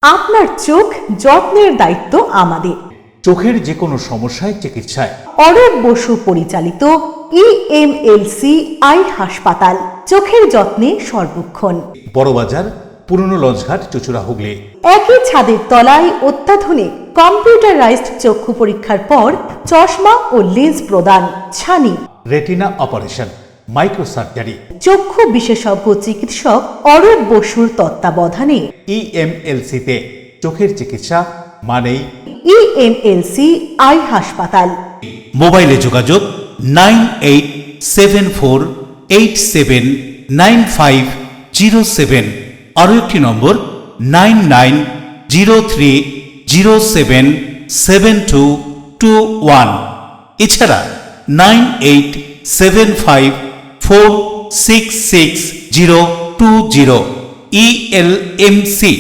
আপনার চোখ যত্নের দায়িত্ব আমাদের। চোখের যে কোনো সমস্যায় চিকিৎসায় অরূপ বসু পরিচালিত ইএমএলসি আই হাসপাতাল, চোখের যত্নে সর্বক্ষণ। বড়বাজার, পুরনো লঞ্চঘাট, চুচুড়া, হুগলি। একই ছাদের তলায় অত্যাধুনিক কম্পিউটারাইজড চক্ষু পরীক্ষার পর চশমা ও লেন্স প্রদান, ছানি, রেটিনা অপারেশন, মাইক্রো সার্জারি। চক্ষু বিশেষজ্ঞ চিকিৎসক অরূপ বসুর তত্ত্বাবধানে ইএমএলসিতে চোখের চিকিৎসা মানেই ইএমএলসি আই হাসপাতাল। মোবাইলে যোগাযোগ 9874879507, আরও একটি নম্বর 9903077221, এছাড়া 9875466020 ইএলএমসি।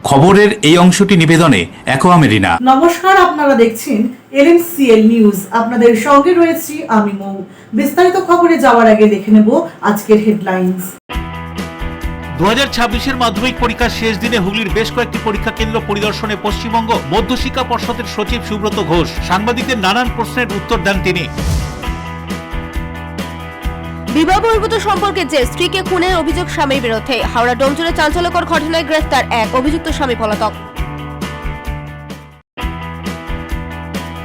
খবরের এই অংশটি নিবেদনে অ্যাকোয়া মেরিনা। নমস্কার, আপনারা দেখছেন এলএমসিএল নিউজ। আপনাদের সঙ্গে রয়েছি আমি মৌ। বিস্তারিত খবরে যাওয়ার আগে দেখে নেব আজকের হেডলাইন্স। 2026-এর মাধ্যমিক পরীক্ষার শেষ দিনে হুগলির বেশ কয়েকটি পরীক্ষা কেন্দ্র পরিদর্শনে পশ্চিমবঙ্গ মধ্যশিক্ষা পর্ষদের সচিব সুব্রত ঘোষ। সাংবাদিকদের নানান প্রশ্নের উত্তর দেন তিনি। বিবাহ বহির্ভূত সম্পর্কে যে স্ত্রীকে খুনের অভিযোগ স্বামীর বিরুদ্ধে। হাওড়া ডোমজুড়ে চাঞ্চল্যকর ঘটনায় গ্রেফতার এক অভিযুক্ত স্বামী পলাতক।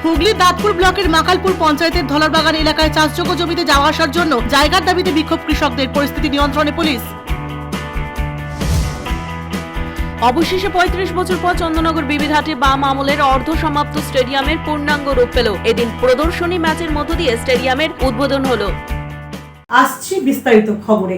হুগলি দাঁতপুর ব্লকের মাকালপুর পঞ্চায়েতের ধলারবাগান এলাকায় চাষযোগ্য জমিতে যাওয়া আসার জন্য জায়গার দাবিতে বিক্ষোভ কৃষকদের, পরিস্থিতি নিয়ন্ত্রণে পুলিশ। অবশেষে 35 বছর পর চন্দননগর বিবিধহাটে বাম আমলের অর্ধসমাপ্ত স্টেডিয়ামের পূর্ণাঙ্গ রূপ পেল। এদিন প্রদর্শনী ম্যাচের মধ্য দিয়ে স্টেডিয়ামের উদ্বোধন হলো। আসছি বিস্তারিত খবরে।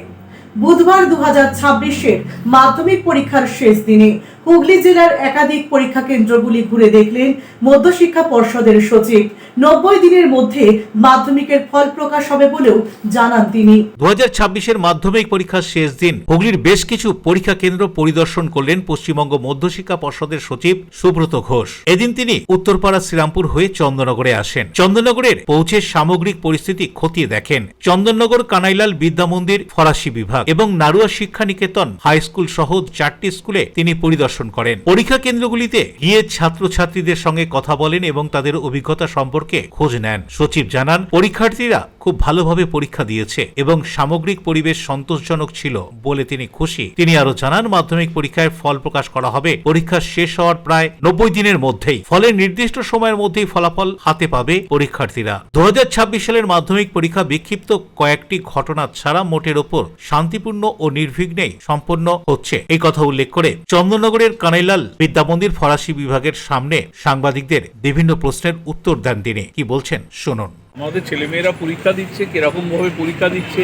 বুধবার 2026-এর মাধ্যমিক পরীক্ষার শেষ দিনে হুগলি জেলার একাধিক পরীক্ষা কেন্দ্রগুলি ঘুরে দেখলেন মধ্যশিক্ষা পর্ষদের সচিব। 90 দিনের মধ্যে মাধ্যমিকের ফল প্রকাশ হবে বলেও জানান তিনি। 2026-এর মাধ্যমিক পরীক্ষার শেষ দিন হুগলির বেশ কিছু পরীক্ষা কেন্দ্র পরিদর্শন করলেন পশ্চিমবঙ্গ মধ্যশিক্ষা পর্ষদের সচিব সুব্রত ঘোষ। এদিন তিনি উত্তরপাড়া শ্রীরামপুর হয়ে চন্দননগরে আসেন। চন্দননগরের পৌঁছে সামগ্রিক পরিস্থিতি খতিয়ে দেখেন। চন্দননগর কানাইলাল বিদ্যা মন্দির, ফরাসি বিভাগ এবং নারুয়া শিক্ষা নিকেতন হাই স্কুল সহ 4টি স্কুলে তিনি পরিদর্শন করেন। পরীক্ষা কেন্দ্রগুলিতে গিয়ে ছাত্রছাত্রীদের সঙ্গে কথা বলেন এবং তাদের অভিজ্ঞতা সম্পর্কে খোঁজ নেন। সচিব জানান, পরীক্ষার্থীরা খুব ভালোভাবে পরীক্ষা দিয়েছে এবং সামগ্রিক পরিবেশ সন্তোষজনক ছিল বলে তিনি খুশি। তিনি আরো জানান, মাধ্যমিক পরীক্ষায় ফল প্রকাশ করা হবে পরীক্ষা শেষ হওয়ার প্রায় 90 দিনের মধ্যেই। ফলে নির্দিষ্ট সময়ের মধ্যেই ফলাফল হাতে পাবে পরীক্ষার্থীরা। 2026 সালের মাধ্যমিক পরীক্ষা বিক্ষিপ্ত কয়েকটি ঘটনা ছাড়া মোটের ওপর শান্তিপূর্ণ ও নির্বিঘ্নেই সম্পন্ন হচ্ছে, এই কথা উল্লেখ করে চন্দননগরের কানাইলাল বিদ্যামন্দির ফরাসি বিভাগের সামনে সাংবাদিকদের বিভিন্ন প্রশ্নের উত্তর দেন তিনি। কি বলছেন শুনুন। আমাদের ছেলেমেয়েরা পরীক্ষা দিচ্ছে, কীরকমভাবে পরীক্ষা দিচ্ছে,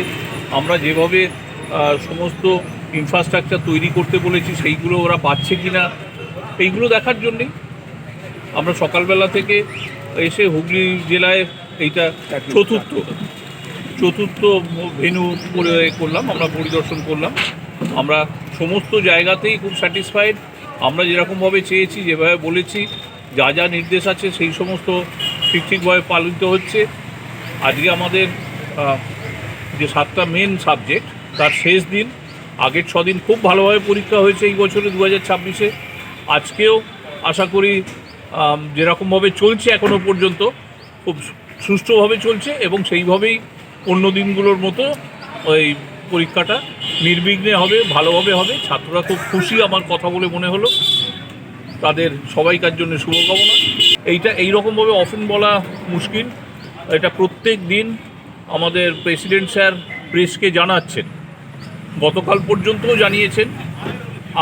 আমরা যেভাবে সমস্ত ইনফ্রাস্ট্রাকচার তৈরি করতে বলেছি সেইগুলো ওরা পাচ্ছে কিনা, এইগুলো দেখার জন্যেই আমরা সকালবেলা থেকে এসে হুগলি জেলায় এইটা চতুর্থ ভেন্যু করলাম, আমরা পরিদর্শন করলাম। আমরা সমস্ত জায়গাতেই খুব স্যাটিসফাইড। আমরা যেরকমভাবে চেয়েছি, যেভাবে বলেছি, যা যা নির্দেশ আছে সেই সমস্ত ঠিকভাবে পালিত হচ্ছে। আজকে আমাদের যে 7টা মেন সাবজেক্ট তার শেষ দিন। আগের 6 দিন খুব ভালোভাবে পরীক্ষা হয়েছে এই বছরে 2026-এ। আজকেও আশা করি যেরকমভাবে চলছে এখনও পর্যন্ত খুব সুষ্ঠুভাবে চলছে এবং সেইভাবেই অন্য দিনগুলোর মতো ওই পরীক্ষাটা নির্বিঘ্নে হবে, ভালোভাবে হবে। ছাত্ররা খুব খুশি আমার কথা বলে মনে হলো। তাদের সবাইকার জন্য শুভকামনা। এইটা এইরকমভাবে অফেন বলা মুশকিল। এটা প্রত্যেক দিন আমাদের প্রেসিডেন্ট স্যার প্রেসকে জানাচ্ছেন, গতকাল পর্যন্তও জানিয়েছেন।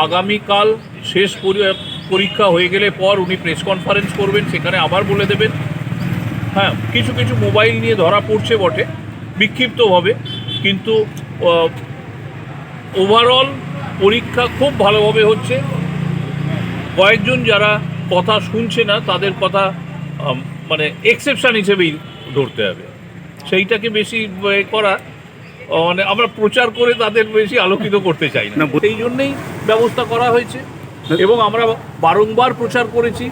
আগামীকাল শেষ পরীক্ষা হয়ে গেলে পর উনি প্রেস কনফারেন্স করবেন, সেখানে আবার বলে দেবেন। হ্যাঁ, কিছু কিছু মোবাইল নিয়ে ধরা পড়ছে বটে বিক্ষিপ্তভাবে, কিন্তু ওভারঅল পরীক্ষা খুব ভালোভাবে হচ্ছে। কয়েকজন যারা কথা শুনছে না তাদের কথা মানে এক্সেপশন হিসেবেই ধরতে হবে, সেইটাকে বেশি করা মানে আমরা প্রচার করে তাদের বেশি আলোকিত করতে চাই না। সেই জন্যেই ব্যবস্থা করা হয়েছে এবং আমরা বারংবার প্রচার করেছি।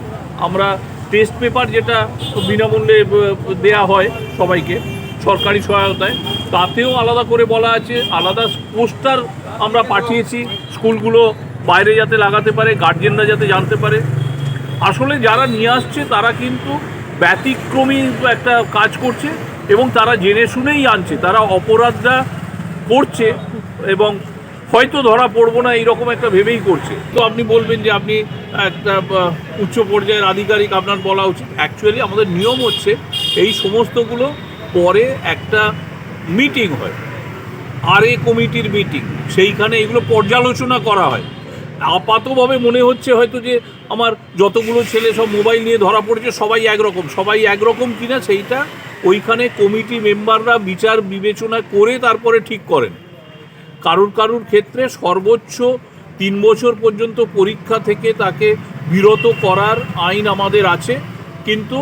আমরা টেস্ট পেপার যেটা বিনামূল্যে দেয়া হয় সবাইকে, সরকারি সহায়তায়, তাতেও আলাদা করে বলা আছে, আলাদা পোস্টার আমরা পাঠিয়েছি স্কুলগুলো বাইরে যাতে লাগাতে পারে, গার্জেনরা যাতে জানতে পারে। আসলে যারা নিয়ে আসছে তারা কিন্তু ব্যতিক্রমী একটা কাজ করছে এবং তারা জেনে শুনেই আনছে, তারা অপরাধটা করছে এবং হয়তো ধরা পড়বো না এইরকম একটা ভেবেই করছে। তো আপনি বলবেন যে আপনি একটা উচ্চ পর্যায়ের আধিকারিক, আপনার বলা উচিত। অ্যাকচুয়ালি আমাদের নিয়ম হচ্ছে এই সমস্তগুলো পরে একটা মিটিং হয়, RA কমিটির মিটিং, সেইখানে এগুলো পর্যালোচনা করা হয়। আপাতভাবে মনে হচ্ছে হয়তো যে আমার যতগুলো ছেলে সব মোবাইল নিয়ে ধরা পড়েছে সবাই একরকম কিনা সেইটা ওইখানে কমিটি মেম্বাররা বিচার বিবেচনা করে তারপরে ঠিক করেন। কারুর ক্ষেত্রে সর্বোচ্চ 3 বছর পর্যন্ত পরীক্ষা থেকে তাকে বিরত করার আইন আমাদের আছে, কিন্তু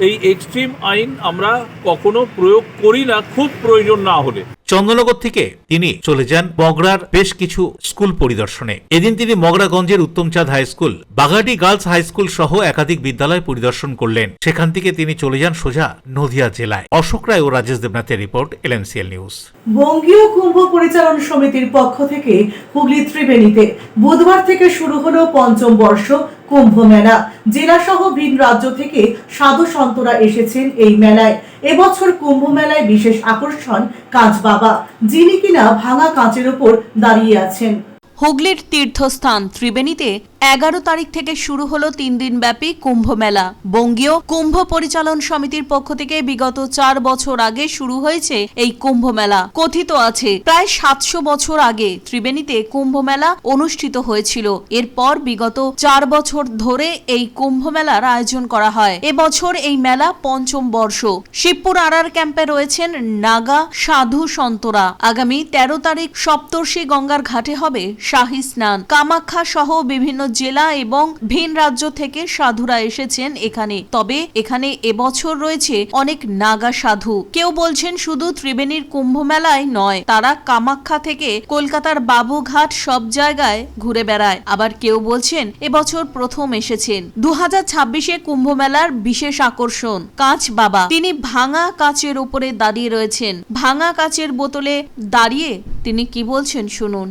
এই এক্সট্রিম আইন আমরা কখনো প্রয়োগ করি না খুব প্রয়োজন না হলে। চন্দননগর থেকে তিনি চলে যান মগরার বেশ কিছু স্কুল পরিদর্শনে। এদিন তিনি মগরাগঞ্জের Uttamchand high school, Baghati girls high school সহ একাধিক বিদ্যালয় পরিদর্শন করলেন। সেখান থেকে তিনি চলে যান সোজা নদিয়া জেলায়। অশোক রায় ও রাজেশ দেবনাথের রিপোর্ট, LMCL নিউজ। বঙ্গীয় কুম্ভ পরিচালন সমিতির পক্ষ থেকে হুগলি ত্রিবেণীতে বুধবার থেকে শুরু হলো ৫ম বর্ষ কুম্ভ মেলা। জেলা সহ ভিন রাজ্য থেকে সাধু সন্তরা এসেছেন এই মেলায়। এবছর কুম্ভ মেলায় বিশেষ আকর্ষণ কাঁচ বাবা, যিনি কিনা ভাঙা কাঁচের উপর দাঁড়িয়ে আছেন। হুগলির তীর্থস্থান ত্রিবেণীতে 11 তারিখ থেকে শুরু হলো 3 দিন ব্যাপী কুম্ভ মেলা। বঙ্গীয় কুম্ভ পরিচালন সমিতির পক্ষ থেকে বিগত 4 বছর আগে শুরু হয়েছে এই কুম্ভ মেলা। কথিত আছে প্রায় 700 বছর আগে ত্রিবেণীতে কুম্ভ মেলা অনুষ্ঠিত হয়েছিল। এরপর বিগত 4 বছর ধরে এই কুম্ভ মেলার আয়োজন করা হয়। এবছর এই মেলা 5ম বর্ষ। শিবপুর RR ক্যাম্পে রয়েছেন নাগা সাধু সন্তরা। আগামী 13 তারিখ সপ্তর্ষি গঙ্গার ঘাটে হবে শাহী স্নান। কামাখ্যা সহ বিভিন্ন জেলা এবং ভিন রাজ্য থেকে সাধুরা এসেছেন এখানে। তবে এখানে এবছর রয়েছে অনেক নাগা সাধু। কেউ বলছেন শুধু ত্রিবেণীর কুম্ভ মেলায় নয়, তারা কামাখ্যা থেকে কলকাতার বাবুঘাট সব জায়গায় ঘুরে বেড়ায়। আবার কেউ বলছেন এবছর প্রথম এসেছেন। 2026-এ কুম্ভ মেলার বিশেষ আকর্ষণ কাঁচ বাবা। তিনি ভাঙা কাঁচের উপরে দাঁড়িয়ে রয়েছেন। ভাঙা কাঁচের বোতলে দাঁড়িয়ে তিনি কি বলছেন শুনুন।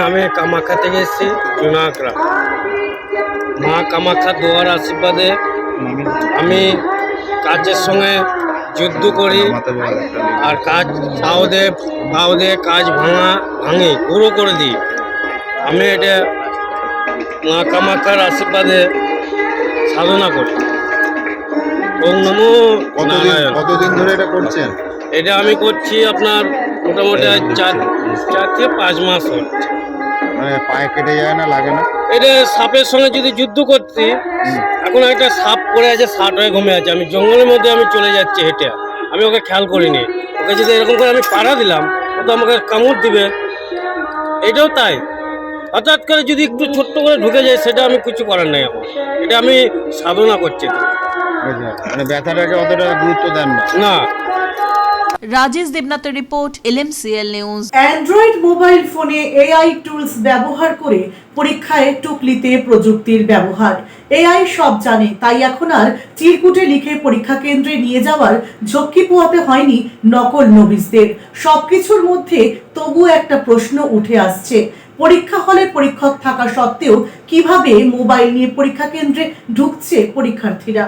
আমি কামাখ্যা থেকে এসেছি, জোনাকড়া। মা কামাখ্যা দোয়ার আশীর্বাদে আমি কাজের সঙ্গে যুদ্ধ করি আর কাজ পাওদে কাজ ভাঙি গুঁড়ো করে দিই। আমি এটা মা কামাখ্যার আশীর্বাদে সাধনা করি। ওম নমো নারায়ণ। কতদিন ধরে এটা করছেন? এটা আমি করছি আপনার মোটামুটি 4 থেকে 5 মাস হচ্ছে। মানে পায়ে কেটে যায় না, লাগে না? এটা সাপের সঙ্গে যদি যুদ্ধ করছি, এখন একটা সাপ পড়ে আছে, শার্ট হয়ে ঘুমিয়ে আছে, আমি জঙ্গলের মধ্যে আমি চলে যাচ্ছি হেঁটে, আমি ওকে খেয়াল করিনি। ওকে যদি এরকম করে আমি পাড়া দিলাম, ও তো আমাকে কামড় দিবে। এটাও তাই, হঠাৎ করে যদি একটু ছোট্ট করে ঢুকে যায়, সেটা আমি কিছু করার নেই। এখন এটা আমি সাধনা করছি। মানে ব্যথাটাকে অতটা গুরুত্ব দেন না? না। রাজেশ দেবনাথের report, LMCL news. Android mobile ফোনে AI টুলস ব্যবহার করে পরীক্ষায় টুকলিতে প্রযুক্তির ব্যবহার। AI সব জানে, তাই এখন আর চিরকুটে লিখে পরীক্ষা কেন্দ্রে নিয়ে যাওয়ার ঝক্কি পোহাতে হয়নি নকল নবিশদের। সবকিছুর মধ্যে তবু একটা প্রশ্ন উঠে আসছে, পরীক্ষা হলে পরীক্ষক থাকা সত্ত্বেও কিভাবে মোবাইল নিয়ে পরীক্ষা কেন্দ্রে ঢুকছে পরীক্ষার্থীরা।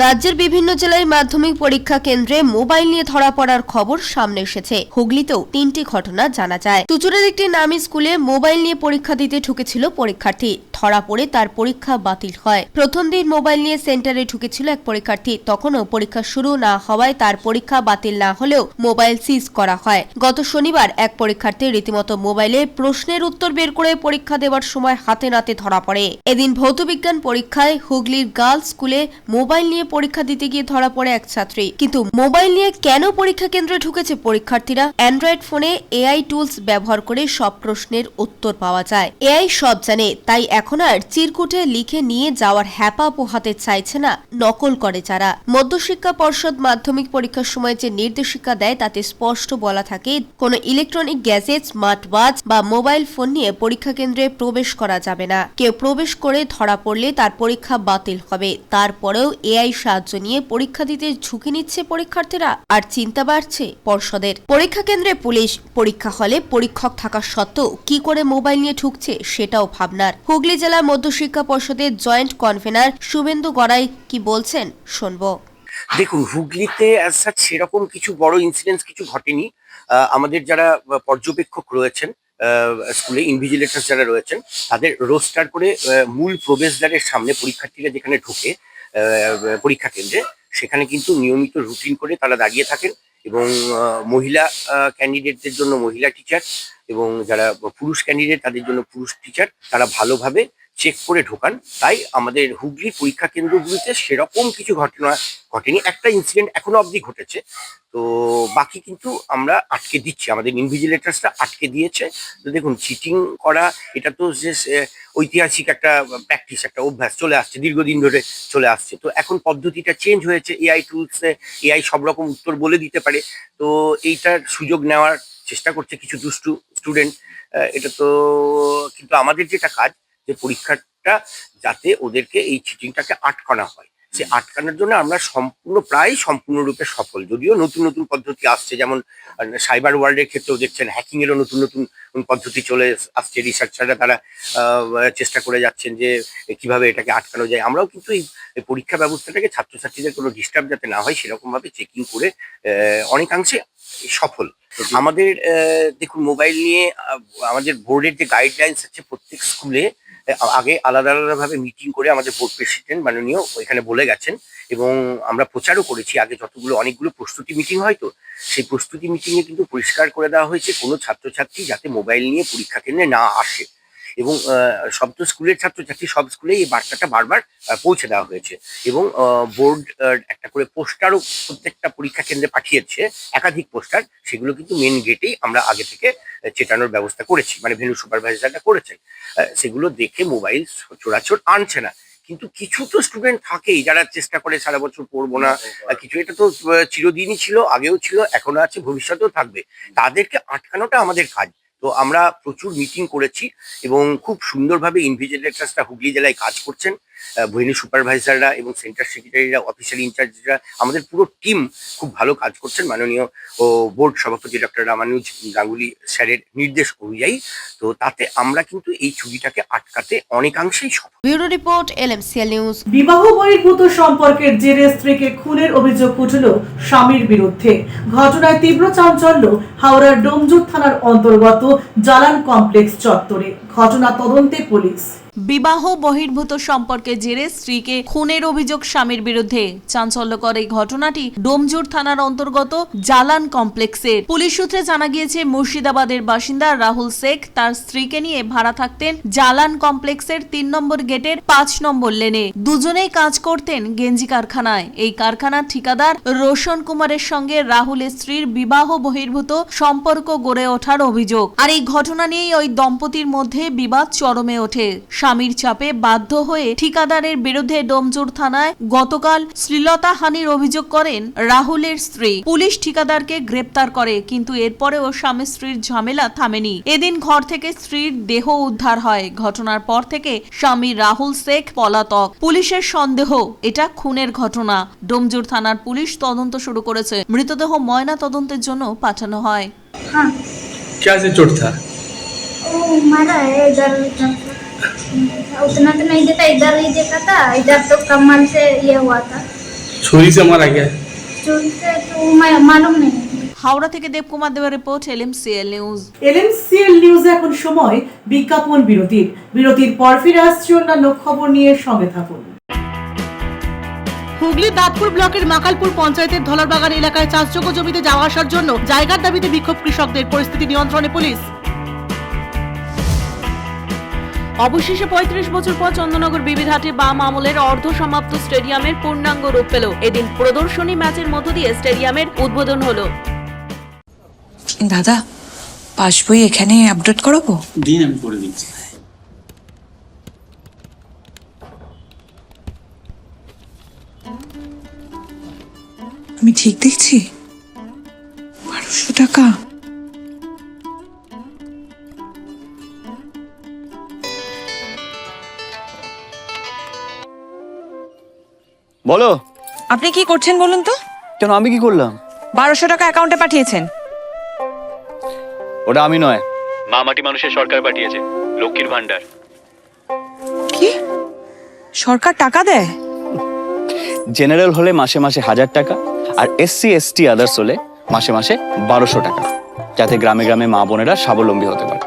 রাজ্যের বিভিন্ন জেলায় মাধ্যমিক পরীক্ষা কেন্দ্রে মোবাইল নিয়ে ধরা পড়ার খবর সামনে এসেছে। হুগলিতেও 3টি ঘটনা জানা যায়। চুচুড়ার একটি নামী স্কুলে মোবাইল নিয়ে পরীক্ষা দিতে ঢুকেছিল পরীক্ষার্থী। ধরা পড়ে তার পরীক্ষা বাতিল হয়। প্রথম দিন মোবাইল নিয়ে সেন্টারে ঢুকেছিল এক পরীক্ষার্থী। তখনও পরীক্ষা শুরু না হওয়ায় তার পরীক্ষা বাতিল না হলেও মোবাইল সিজ করা হয়। গত শনিবার এক পরীক্ষার্থী রীতিমতো মোবাইলে প্রশ্নের উত্তর বের করে পরীক্ষা দেওয়ার সময় হাতে নাতে ধরা পড়ে। এদিন ভৌতবিজ্ঞান পরীক্ষায় হুগলির গার্লস স্কুলে মোবাইল নিয়ে পরীক্ষা দিতে গিয়ে ধরা পড়ে এক ছাত্রী। কিন্তু মোবাইল নিয়ে কেন পরীক্ষা কেন্দ্রে ঢুকেছে পরীক্ষার্থীরা? অ্যান্ড্রয়েড ফোনে AI টুলস ব্যবহার করে সব প্রশ্নের উত্তর পাওয়া যায়। AI সব জানে, তাই এখন আর চিরকুটে লিখে নিয়ে যাওয়ার হ্যাপা পোহাতে চাইছে না নকল করে যারা। মধ্যশিক্ষা পর্ষদ মাধ্যমিক পরীক্ষার সময় যে নির্দেশিকা দেয় তাতে স্পষ্ট বলা থাকে, কোনো ইলেকট্রনিক গ্যাজেট, স্মার্ট ওয়াচ বা মোবাইল ফোন নিয়ে পরীক্ষা কেন্দ্রে প্রবেশ করা যাবে না। কেউ প্রবেশ করে ধরা পড়লে তার পরীক্ষা বাতিল হবে। তারপরেও AI সাহায্য নিয়ে পরীক্ষা দিতে ঝুঁকি নিচ্ছে পরীক্ষার্থীরা, আর চিন্তা বাড়ছে পর্ষদের। পরীক্ষা কেন্দ্রে পুলিশ, পরীক্ষা হলে পরীক্ষক থাকা সত্ত্বেও কি করে মোবাইল নিয়ে ঢুকছে সেটাও ভাবনার। হুগলি জেলা মধ্যশিক্ষা পর্ষদের জয়েন্ট কনভেনার শুভেন্দু গড়াই কি বলছেন শুনবো। দেখুন, হুগলিতে অ্যাজ সাচ সেরকম কিছু বড় ইনসিডেন্টস কিছু ঘটেনি। আমাদের যারা পর্যবেক্ষক রয়েছেন স্কুলে, ইনভিজিলেটর যারা রয়েছেন, তাদের রোস্টার করে মূল প্রবেশদ্বারের সামনে পরীক্ষার্থীরা যেখানে ঢোকে পরীক্ষা কেন্দ্রে, সেখানে কিন্তু নিয়মিত রুটিন করে তারা দাঁড়িয়ে থাকেন এবং মহিলা ক্যান্ডিডেটদের জন্য মহিলা টিচার এবং যারা পুরুষ ক্যান্ডিডেট তাদের জন্য পুরুষ টিচার তারা ভালোভাবে চেক করে ঢোকান। তাই আমাদের হুগলির পরীক্ষা কেন্দ্রগুলিতে সেরকম কিছু ঘটনা ঘটেনি। একটা ইনসিডেন্ট এখনো অবধি ঘটেছে, তো বাকি কিন্তু আমরা আটকে দিচ্ছি, আমাদের ইনভিজিলেটার্সরা আটকে দিয়েছে। তো দেখুন, চিটিং করা এটা তো যে ঐতিহাসিক একটা প্র্যাকটিস, একটা অভ্যাস চলে আসছে, দীর্ঘদিন ধরে চলে আসছে। তো এখন পদ্ধতিটা চেঞ্জ হয়েছে, এআই টুলসে এআই সব রকম উত্তর বলে দিতে পারে। তো এইটার সুযোগ নেওয়ার চেষ্টা করছে কিছু দুষ্টু স্টুডেন্ট। এটা তো কিন্তু আমাদের যেটা কাজ, যে পরীক্ষাটা যাতে ওদেরকে এই চিটিংটাকে আটকানো হয়, সে আটকানোর জন্য আমরা প্রায় সম্পূর্ণরূপে সফল। যদিও নতুন নতুন পদ্ধতি আসছে, যেমন সাইবার ওয়ার্ল্ডের ক্ষেত্রেও দেখছেন হ্যাকিং এরও নতুন নতুন পদ্ধতি চলে আসছে। রিসার্চাররা তারা চেষ্টা করে যাচ্ছেন যে কিভাবে এটাকে আটকানো যায়। আমরাও কিন্তু এই পরীক্ষা ব্যবস্থাটাকে ছাত্রছাত্রীদের কোনো ডিস্টার্ব যাতে না হয় সেরকম ভাবে চেকিং করে অনেকাংশে সফল। আমাদের দেখুন, মোবাইল নিয়ে আমাদের বোর্ডের যে গাইডলাইন্স আছে, প্রত্যেক স্কুলে আগে আলাদা আলাদাভাবে মিটিং করে আমাদের বোর্ড প্রেসিডেন্ট মাননীয় ওইখানে বলে গেছেন এবং আমরা প্রচারও করেছি। আগে অনেকগুলো প্রস্তুতি মিটিং হয়, তো সেই প্রস্তুতি মিটিংয়ে কিন্তু পরিষ্কার করে দেওয়া হয়েছে কোনো ছাত্রছাত্রী যাতে মোবাইল নিয়ে পরীক্ষা কেন্দ্রে না আসে। এবং সব তো স্কুলের ছাত্রছাত্রী, সব স্কুলেই এই বার্তাটা বারবার পৌঁছে দেওয়া হয়েছে এবং বোর্ড একটা করে পোস্টারও প্রত্যেকটা পরীক্ষা কেন্দ্রে পাঠিয়েছে, একাধিক পোস্টার। সেগুলো কিন্তু মেন গেটেই আমরা আগে থেকে চেটানোর ব্যবস্থা করেছি, মানে ভেন্যু সুপারভাইজারটা করেছেন। সেগুলো দেখে মোবাইল চোরাচোর আনছে না। কিন্তু কিছু তো স্টুডেন্ট থাকেই যারা চেষ্টা করে সারা বছর পড়বো না কিছু, এটা তো চিরদিনই ছিল, আগেও ছিল, এখনো আছে, ভবিষ্যতেও থাকবে। তাদেরকে আটকানোটা আমাদের কাজ। তো আমরা প্রচুর মিটিং করেছি এবং খুব সুন্দরভাবে ইনভিজিলেটরসরা হুগলি জেলায় কাজ করছেন। ভেন্যু সুপারভাইজাররা এবং সেন্টার সেক্রেটারিরা, অফিসিয়াল ইনচার্জরা, আমাদের পুরো টিম খুব ভালো কাজ করছেন মাননীয় বোর্ড সভাপতি ডক্টর রামানুজ গাঙ্গুলি স্যারের নির্দেশ অনুযায়ী। তো তাতে আমরা কিন্তু এই চুরিটাকে আটকাতে অনেকাংশেই সফল। Bureau report, LMCL news. বিবাহ বহির্ভূত সম্পর্কের জেরে স্ত্রীকে খুনের অভিযোগ উঠল স্বামীর বিরুদ্ধে। ঘটনায় তীব্র চাঞ্চল্য হাওড়ার ডোমজুর থানার অন্তর্গত জালান কমপ্লেক্স চত্বরে। ঘটনা তদন্তে পুলিশ। বিবাহ বহির্ভূত সম্পর্কের জেরে স্ত্রীকে খুনের অভিযোগ স্বামীর বিরুদ্ধে। চাঞ্চল্যকর এই ঘটনাটি ডোমজুর থানার অন্তর্গত জালান কমপ্লেক্সের। পুলিশ সূত্রে জানা গিয়েছে, মুর্শিদাবাদের বাসিন্দা রাহুল শেখ তার স্ত্রীকে নিয়ে ভাড়া থাকতেন জালান কমপ্লেক্সের 3 নম্বর গেটের 5 নম্বর লেনে। দুজনেই কাজ করতেন গেঞ্জি কারখানায়। এই কারখানার ঠিকাদার রোশন কুমারের সঙ্গে রাহুলের স্ত্রীর বিবাহ বহির্ভূত সম্পর্ক গড়ে ওঠার অভিযোগ। আর এই ঘটনা নিয়েই ওই দম্পতির মধ্যে বিবাদ চরমে ওঠে। স্বামীর চাপে বাধ্য হয়ে ঠিকাদারের বিরুদ্ধে ডোমজুর থানায় গতকাল শ্লীলতাহানির অভিযোগ করেন রাহুলের স্ত্রী। পুলিশ ঠিকাদারকে গ্রেপ্তার করে, কিন্তু এরপরেও স্বামী স্ত্রীর ঝামেলা থামেনি। এদিন ঘর থেকে স্ত্রীর দেহ উদ্ধার হয়। ঘটনার পর থেকে স্বামী রাহুল শেখ পলাতক। পুলিশের সন্দেহ এটা খুনের ঘটনা। ডোমজুর থানার পুলিশ তদন্ত শুরু করেছে। মৃতদেহ ময়না তদন্তের জন্য পাঠানো হয়। क्या से चोट था? वो मारा है इधर, उतना तो नहीं देखा, इधर ही देखा था। इधर तो कमर से ये हुआ था। छुरी से मारा गया? छुरी से तो मैं मालूम नहीं। হাওড়া থেকে দেবকুমার দেবের report, LMCL news. LMCL news এখন সময় বিজ্ঞাপন বিরতির। বিরতির পর ফিরে আসছে অন্যান্য খবর নিয়ে, সঙ্গে থাকুন। হুগলির দাঁতপুর ব্লকের মাকালপুর পঞ্চায়েতের ধলারবাগান এলাকায় চাষযোগ্য জমিতে যাওয়া আসার জন্য জায়গার দাবিতে বিক্ষোভ কৃষকদের। পরিস্থিতি নিয়ন্ত্রণে পুলিশ। অবশেষে 35 বছর পর চন্দননগর বিবিধহাটে বাম আমলের অর্ধ সমাপ্ত স্টেডিয়ামের পূর্ণাঙ্গ রূপ পেল। এদিন প্রদর্শনী ম্যাচের মধ্য দিয়ে স্টেডিয়ামের উদ্বোধন হলো। দাদা, পাসবই এখানে আপডেট করাবো? দিন, আমি করে দিচ্ছি। আমি ঠিক দেখছি? 1200 টাকা? বলো। আপনি কি করছেন বলুন তো? কেন, আমি কি করলাম? 1200 টাকা অ্যাকাউন্টে পাঠিয়েছেন। ওটা আমি নয়, মা মাটি মানুষের সরকার পাঠিয়েছে, লক্ষ্মীর ভান্ডার। কি? সরকার টাকা দেয়? জেনারেল হলে মাসে মাসে 1000 টাকা, আর SC ST আদার্স হলে মাসে মাসে 1200 টাকা, যাতে গ্রামে গ্রামে মা বোনেরা স্বাবলম্বী হতে পারে।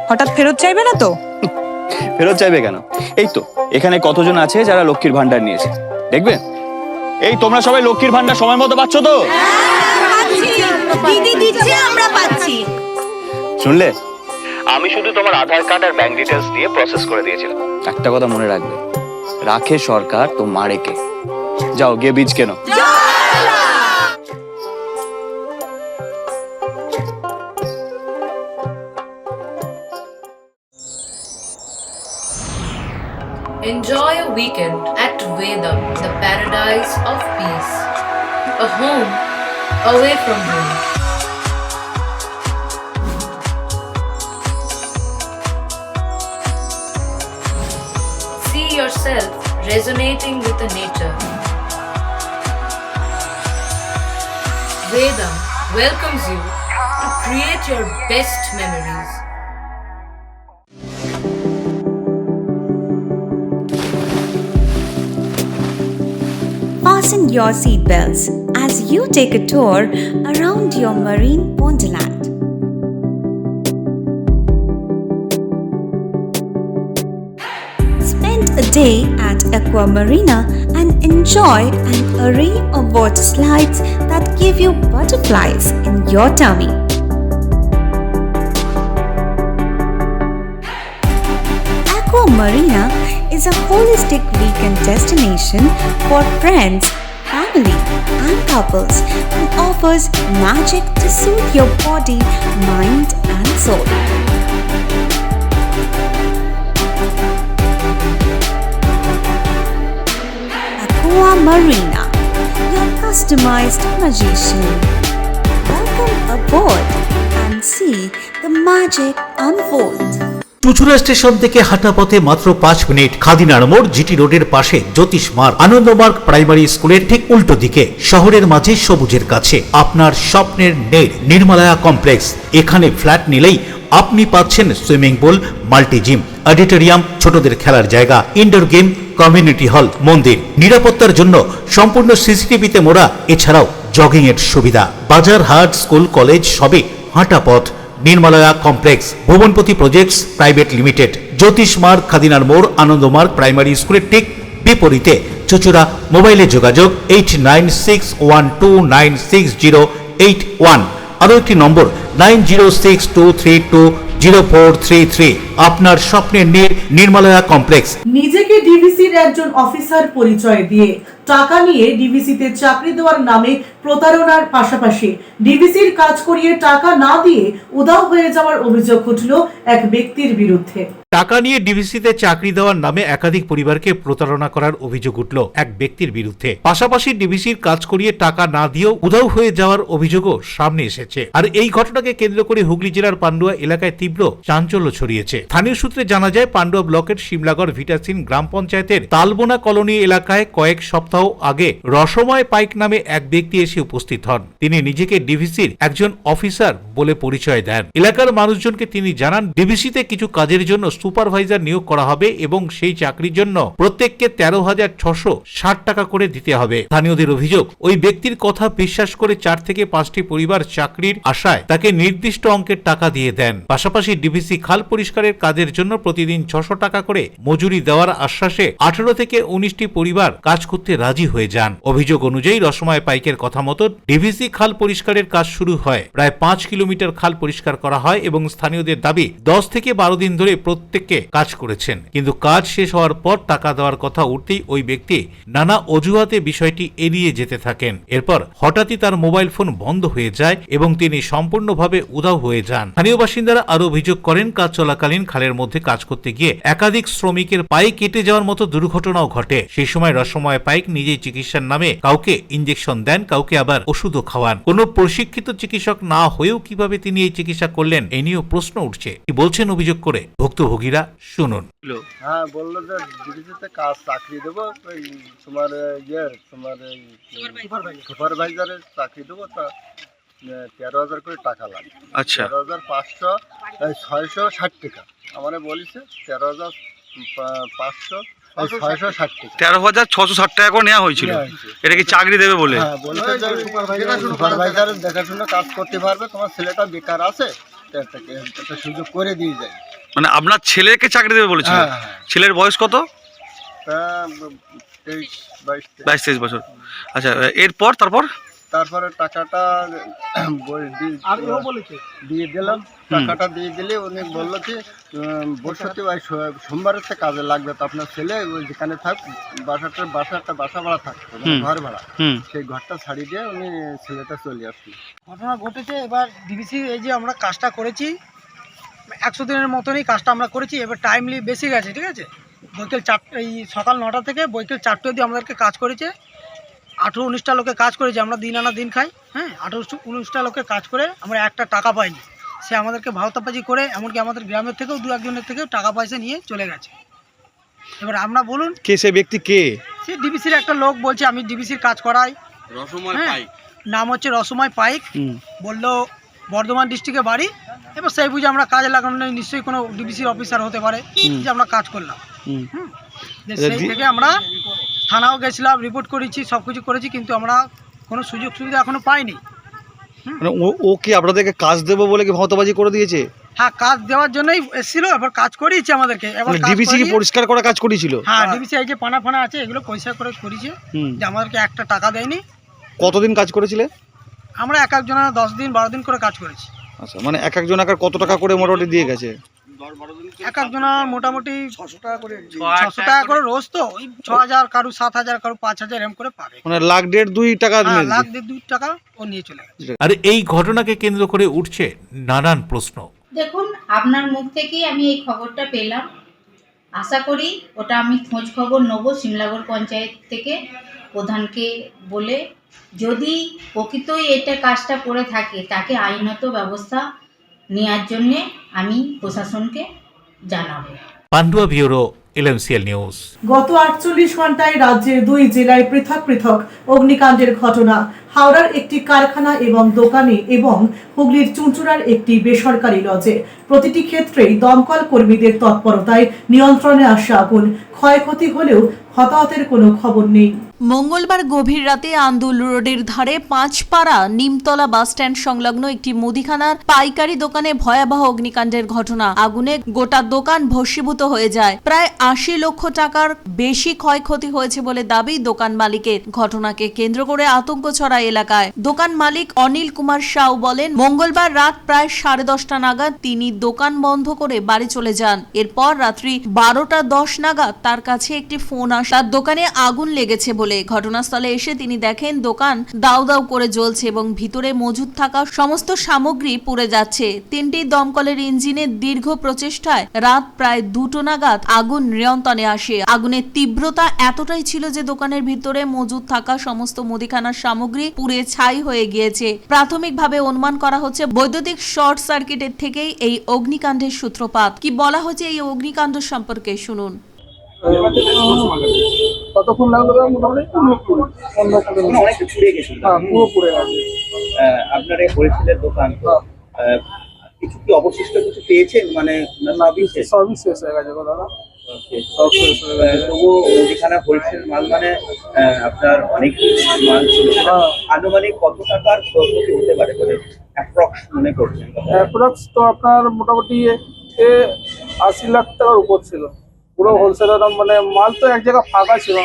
হঠাৎ ফেরত চাইবে না তো? ফেরত চাইবে কেন? এই তো এখানে কতজন আছে যারা লক্ষ্মীর ভান্ডার নিয়েছে, দেখবেন। এই তোমরা সবাই লক্ষ্মীর ভান্ডার সময় মতো পাচ্ছ তো? দিদি দিচ্ছে, আমরা পাচ্ছি। শুনলে? আমি শুধু তোমার আধার কার্ড আর ব্যাংক ডিটেলস দিয়ে প্রসেস করে দিয়েছিলাম। একটা কথা মনে রাখবে, রাখে সরকার তো মারে কে। যাও গিয়ে বীজ কেনো। Enjoy a weekend at Vedam, the paradise of peace. A home away from home. See yourself resonating with the nature. Vedam welcomes you to create your best memories. Fasten your seatbelts as you take a tour around your marine wonderland. Spend a day at Aqua Marina and enjoy an array of water slides that give you butterflies in your tummy. Aqua Marina is a holistic weekend destination for friends, family, and couples and offers magic to soothe your body, mind, and soul. Aqua Marina, your customized magician. Welcome aboard and see the magic unfold. Chuchura station থেকে হাঁটা পথে মাত্র 5 minute, খাদিনার মোড়, GT রোডের পাশে জ্যোতিষমার্গ Ananda Marga primary স্কুলের ঠিক উল্টো দিকে, শহরের মাঝে সবুজের কাছে আপনার স্বপ্নের নেড় নির্মালয়া কমপ্লেক্স। এখানে ফ্ল্যাট নিলেই আপনি পাচ্ছেন swimming pool, multi gym, auditorium, ছোটদের খেলার জায়গা, ইনডোর গেম, কমিউনিটি হল, মন্দির, নিরাপত্তার জন্য সম্পূর্ণ সিসিটিভিতে মোড়া, এছাড়াও জগিং এর সুবিধা। বাজার, হাট, স্কুল, কলেজ সবই হাঁটা পথ। নির্মালয়া কমপ্লেক্স, ভুবনপতি প্রজেক্টস প্রাইভেট লিমিটেড, জ্যোতিষমার্গ, খাদিনার মোড়, আনন্দমার্গ প্রাইমারি স্কুলের ঠিক বিপরীতে, চুচুড়া। মোবাইলে যোগাযোগ 8961296081, আরও একটি নম্বর 9062320433। আপনার স্বপ্নের নির্মালয়া কমপ্লেক্স। নিজেকে ডিভিসির একজন অফিসার পরিচয় দিয়ে টাকা নিয়ে ডিভিসিতে চাকরি দেওয়ার নামে প্রতারণার পাশাপাশি ডিভিসির কাজ করিয়ে টাকা না দিয়ে উধাও হয়ে যাওয়ার অভিযোগ উঠল এক ব্যক্তির বিরুদ্ধে। টাকা নিয়ে ডিভিসিতে চাকরি দেওয়ার নামে একাধিক পরিবারকে প্রতারণা করার অভিযোগ উঠল এক ব্যক্তির বিরুদ্ধে। পাশাপাশি ডিভিসির কাজ করিয়ে টাকা না দিয়েও উধাও হয়ে যাওয়ার অভিযোগও সামনে এসেছে। আর এই ঘটনাকে কেন্দ্র করে হুগলি জেলার পান্ডুয়া এলাকায় তীব্র চাঞ্চল্য ছড়িয়েছে। স্থানীয় সূত্রে জানা যায়, পান্ডুয়া ব্লকের শিমলাগড় ভিটাসিন গ্রাম পঞ্চায়েতের তালবোনা কলোনি এলাকায় কয়েক সপ্তাহ আগে রসময় পাইক নামে এক ব্যক্তি এসে উপস্থিত হন। তিনি নিজেকে ডিভিসির একজন অফিসার বলে পরিচয় দেন। এলাকার মানুষজনকে তিনি জানান, ডিভিসিতে কিছু কাজের জন্য সুপারভাইজার নিয়োগ করা হবে এবং সেই চাকরির জন্য প্রত্যেককে 13,660 টাকা করে দিতে হবে। স্থানীয়দের অভিযোগ, ওই ব্যক্তির কথা বিশ্বাস করে 4 থেকে 5টি পরিবার চাকরির আশায় তাকে নির্দিষ্ট অঙ্কের টাকা দিয়ে দেন। পাশাপাশি ডিভিসি খাল পরিষ্কারের কাজের জন্য প্রতিদিন 600 টাকা করে মজুরি দেওয়ার আশ্বাসে 18 থেকে 19টি পরিবার কাজ করতে রাজি হয়ে যান। অভিযোগ অনুযায়ী রসময় পাইকের কথা মতো ডিভিসি খাল পরিষ্কারের কাজ শুরু হয়। প্রায় 5 কিলোমিটার খাল পরিষ্কার করা হয় এবং স্থানীয়দের দাবি 10 থেকে 12 দিন ধরে প্রত্যেককে কাজ করেছেন, কিন্তু কাজ শেষ হওয়ার পর টাকা দেওয়ার কথা উঠতেই ওই ব্যক্তি নানা অজুহাতে বিষয়টি এড়িয়ে যেতে থাকেন। এরপর হঠাৎই তার মোবাইল ফোন বন্ধ হয়ে যায় এবং তিনি সম্পূর্ণভাবে উধাও হয়ে যান। স্থানীয় বাসিন্দারা আরো অভিযোগ করেন, কাজ চলাকালীন খালের মধ্যে কাজ করতে গিয়ে একাধিক শ্রমিকের পায়ে কেটে যাওয়ার মতো দুর্ঘটনাও ঘটে। সেই সময় রসময় পাইক নিজেই চিকিৎসার নামে কাউকে ইঞ্জেকশন দেন, কাউকে আবার ওষুধও খাওয়ান। কোনো প্রশিক্ষিত চিকিৎসক না হয়েও কিভাবে তিনি এই চিকিৎসা করলেন, এ নিয়েও প্রশ্ন উঠছে। কি বলছেন অভিযোগ করে ভুক্তভোগী ভুক্তভোগীরা। শুনুন। হ্যাঁ, বললো যে ডিবিসিতে কাজ চাকরি দেবো, ওই তোমার তোমার সুপারভাইজারের চাকরি দেবো, তা 13,000 করে টাকা লাগে। আচ্ছা, 13,500 660 টাকা আমার বলেছে। 13,500 660 টাকা, 13,660 টাকা করে নেওয়া হয়েছিল। এটা কি চাকরি দেবে বলে? হ্যাঁ, বলছে যে সুপারভাইজার দেখাশোনা কাজ করতে পারবে, তোমার ছেলেটা বেকার আছে, একটা সুযোগ করে দিয়ে যায়। মানে আপনার ছেলেকে চাকরি দেবে বলেছিল? ছেলের বয়স কত? 22-23 বছর। আচ্ছা, এরপর তারপরে টাকাটা দিয়ে দিলাম। টাকাটা দিয়ে দিলে উনি বললো যে বৃহস্পতিবার সোমবারের থেকে কাজে লাগবে, তো আপনার ছেলে ওই যেখানে থাক, বাসা ভাড়া থাকতো, ঘর ভাড়া, সেই ঘরটা ছাড়িয়ে দিয়ে উনি ছেলেটা চলে আসলো। ঘটনা ঘটেছে। এবার ডিবিসি এই যে আমরা কাজটা করেছি 100 দিনের মতনই কাজটা আমরা করেছি। এবার টাইমলি বেশি গেছে, ঠিক আছে। বৈকাল 4, এই সকাল 9টা থেকে বৈকাল 4টে অবধি আমাদেরকে কাজ করেছে। 18-19টা লোকে কাজ করেছে। আমরা দিন আনা দিন খাই। হ্যাঁ, 18-19টা লোকে কাজ করে আমরা একটা টাকা পাইনি। সে আমাদেরকে ভাওতাবাজি করে, এমনকি আমাদের গ্রামের থেকেও 2-1জনের থেকেও টাকা পয়সা নিয়ে চলে গেছে। এবার আমরা বলুন কে সে ব্যক্তি? কে সে? ডিবিসির একটা লোক বলছে আমি ডিবিসির কাজ করাই। নাম হচ্ছে রসময় পাইক। বললো বর্ধমান ডিস্ট্রিক্টে বাড়ি। এবার সেই বুঝে আমরা কাজে লাগানো, নিশ্চয়ই কোনো ডিবিসির অফিসার হতে পারে, যে আমরা কাজ করলাম। সেই থেকে আমরা থানাও গেছিলাম, রিপোর্ট করেছি, সব কিছু করেছি, কিন্তু আমরা কোনো সুযোগ সুবিধা এখনো পাইনি। ও কি আপনাদেরকে কাজ দেবো বলে কি ভাওতাবাজি করে দিয়েছে? হ্যাঁ, কাজ দেওয়ার জন্যই এসেছিল। এবার কাজ করিয়েছে আমাদেরকে। এবার ডিবিসি কি পরিষ্কার করা কাজ করেছিল? হ্যাঁ, ডিবিসি এই যে পানা ফানা আছে, এগুলো পয়সা করে করেছে, যে আমাদেরকে একটা টাকা দেয়নি। কতদিন কাজ করেছিলে? আমরা এক একজনা 10 দিন 12 দিন করে কাজ করেছি। আচ্ছা, মানে এক একজন কত টাকা করে মোটামুটি দিয়ে গেছে? এক একজনা মোটামুটি 600 টাকা করে, 600 টাকা করে রোজ। তো ওই 6,000, কারু 7,000, কারু 5,000 এম করে পাবে। মানে 1,50,000-2 টাকা। 1,50,000-2 টাকা ও নিয়ে চলে গেছে। আর এই ঘটনাকে কেন্দ্র করে উঠছে নানান প্রশ্ন। দেখুন, আপনার মুখ থেকেই আমি এই খবরটা পেলাম। আশা করি ওটা আমি খোঁজ খবর নেবো সিমলাগড় পঞ্চায়েত থেকে প্রধানকে বলে, যদি প্রকৃতই এটা কাজটা করে থাকে তাকে আইনত ব্যবস্থা নেওয়ার জন্যে আমি প্রশাসনকে জানাবো। Pandua bureau, LMCL news. গত 48 ঘন্টায় রাজ্যের 2 জেলায় পৃথক পৃথক অগ্নিকাণ্ডের ঘটনা। হাওড়ার একটি কারখানা এবং দোকানে এবং হুগলির চুঁচুড়ার একটি বেসরকারি লজে। প্রতিটি ক্ষেত্রেই দমকল কর্মীদের তৎপরতায় নিয়ন্ত্রণে আসে আগুন। ক্ষয়ক্ষতি হলেও হতাহতের কোনো খবর নেই। মঙ্গলবার গভীর রাতে আন্দুল রোডের ধারে পাঁচপাড়া নিমতলা বাসস্ট্যান্ড সংলগ্ন একটি মুদিখানার পাইকারি দোকানে ভয়াবহ অগ্নিকাণ্ডের ঘটনা। আগুনে গোটা দোকান ভস্মীভূত হয়ে যায়। প্রায় 80 লক্ষ টাকার বেশি ক্ষয়ক্ষতি হয়েছে বলে দাবি দোকান মালিকের। ঘটনাকে কেন্দ্র করে আতঙ্ক ছড়ায় এলাকায়। দোকান মালিক অনিল কুমার সাউ বলেন, মঙ্গলবার রাত প্রায় 10:30 নাগাদ তিনি দোকান বন্ধ করে বাড়ি চলে যান। এরপর রাত্রি 12:10 নাগাদ তার কাছে একটি ফোন আসে তার দোকানে আগুন লেগেছে বলে। ঘটনাস্থলে এসে তিনি দেখেন দোকান দাউ দাউ করে জ্বলছে এবং ভিতরে মজুদ থাকা সমস্ত সামগ্রী পুড়ে যাচ্ছে। 3টি দমকলের ইঞ্জিনের দীর্ঘ প্রচেষ্টায় রাত প্রায় 2টো নাগাদ আগুন নিয়ন্ত্রণে আসে। আগুনের তীব্রতা এতটাই ছিল যে দোকানের ভিতরে মজুদ থাকা সমস্ত মুদিখানার সামগ্রী পুড়ে ছাই হয়ে গিয়েছে। প্রাথমিকভাবে অনুমান করা হচ্ছে বৈদ্যুতিক শর্ট সার্কিটের থেকেই এই অগ্নিকাণ্ডের সূত্রপাত। কি বলা হচ্ছে এই অগ্নিকাণ্ড সম্পর্কে শুনুন। কতক্ষণ লাগলো? মোটামুটি অনেকটা পুড়ে গেছিল। পুরো পুড়ে গেছে। আপনার এই হোলসেলের দোকান, কিছু কি অবশিষ্ট কিছু পেয়েছেন? মানে সবই শেষ হয়ে গেছে দাদা। সব শেষ হয়ে গেছে। তবুও যেখানে হোলসেল মাল, মানে আপনার অনেক মাল ছিল, আনুমানিক কত টাকার ক্ষতি হতে পারে বলে অ্যাপ্রক্স মনে করছেন? অ্যাপ্রক্স তো আপনার মোটামুটি 80 লাখ টাকার উপর ছিল। পুরো হোলসেলের, মানে মাল তো এক জায়গায় ফাঁকা ছিল,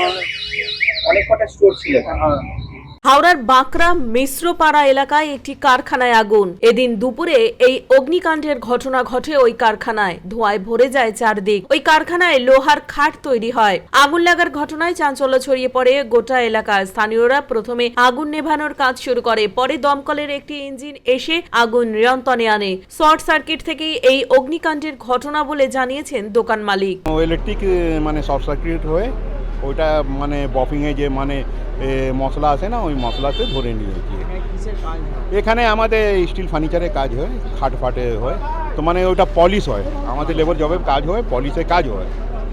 অনেক কটা স্টোর ছিল। হাওড়ার বাঁকড়া মিশ্রপাড়া এলাকায় একটি কারখানায় আগুন। এদিন দুপুরে এই অগ্নিকাণ্ডের ঘটনা ঘটে ওই কারখানায়। ধোঁয়ায় ভরে যায় চারদিক। ওই কারখানায় লোহার খাট তৈরি হয়। আগুন লাগার ঘটনায় চাঞ্চল্য ছড়িয়ে পড়ে গোটা এলাকায়। স্থানীয়রা প্রথমে আগুন নেভানোর কাজ শুরু করে, পরে দমকলের একটি ইঞ্জিন এসে আগুন নিয়ন্ত্রণে আনে। শর্ট সার্কিট থেকেই এই অগ্নিকাণ্ডের ঘটনা বলে জানিয়েছেন দোকান মালিক। ইলেকট্রিক মানে শর্ট সার্কিট হয়ে ওইটা মানে বফিংয়ে যে মানে মশলা আছে না, ওই মশলাতে ধরে নিয়েছি। এখানে আমাদের স্টিল ফার্নিচারের কাজ হয়, খাট ফাটে হয়। তো বর্তমানে ওটা পলিশ হয়, আমাদের লেবার জবে কাজ হয়, পলিশে কাজ হয়।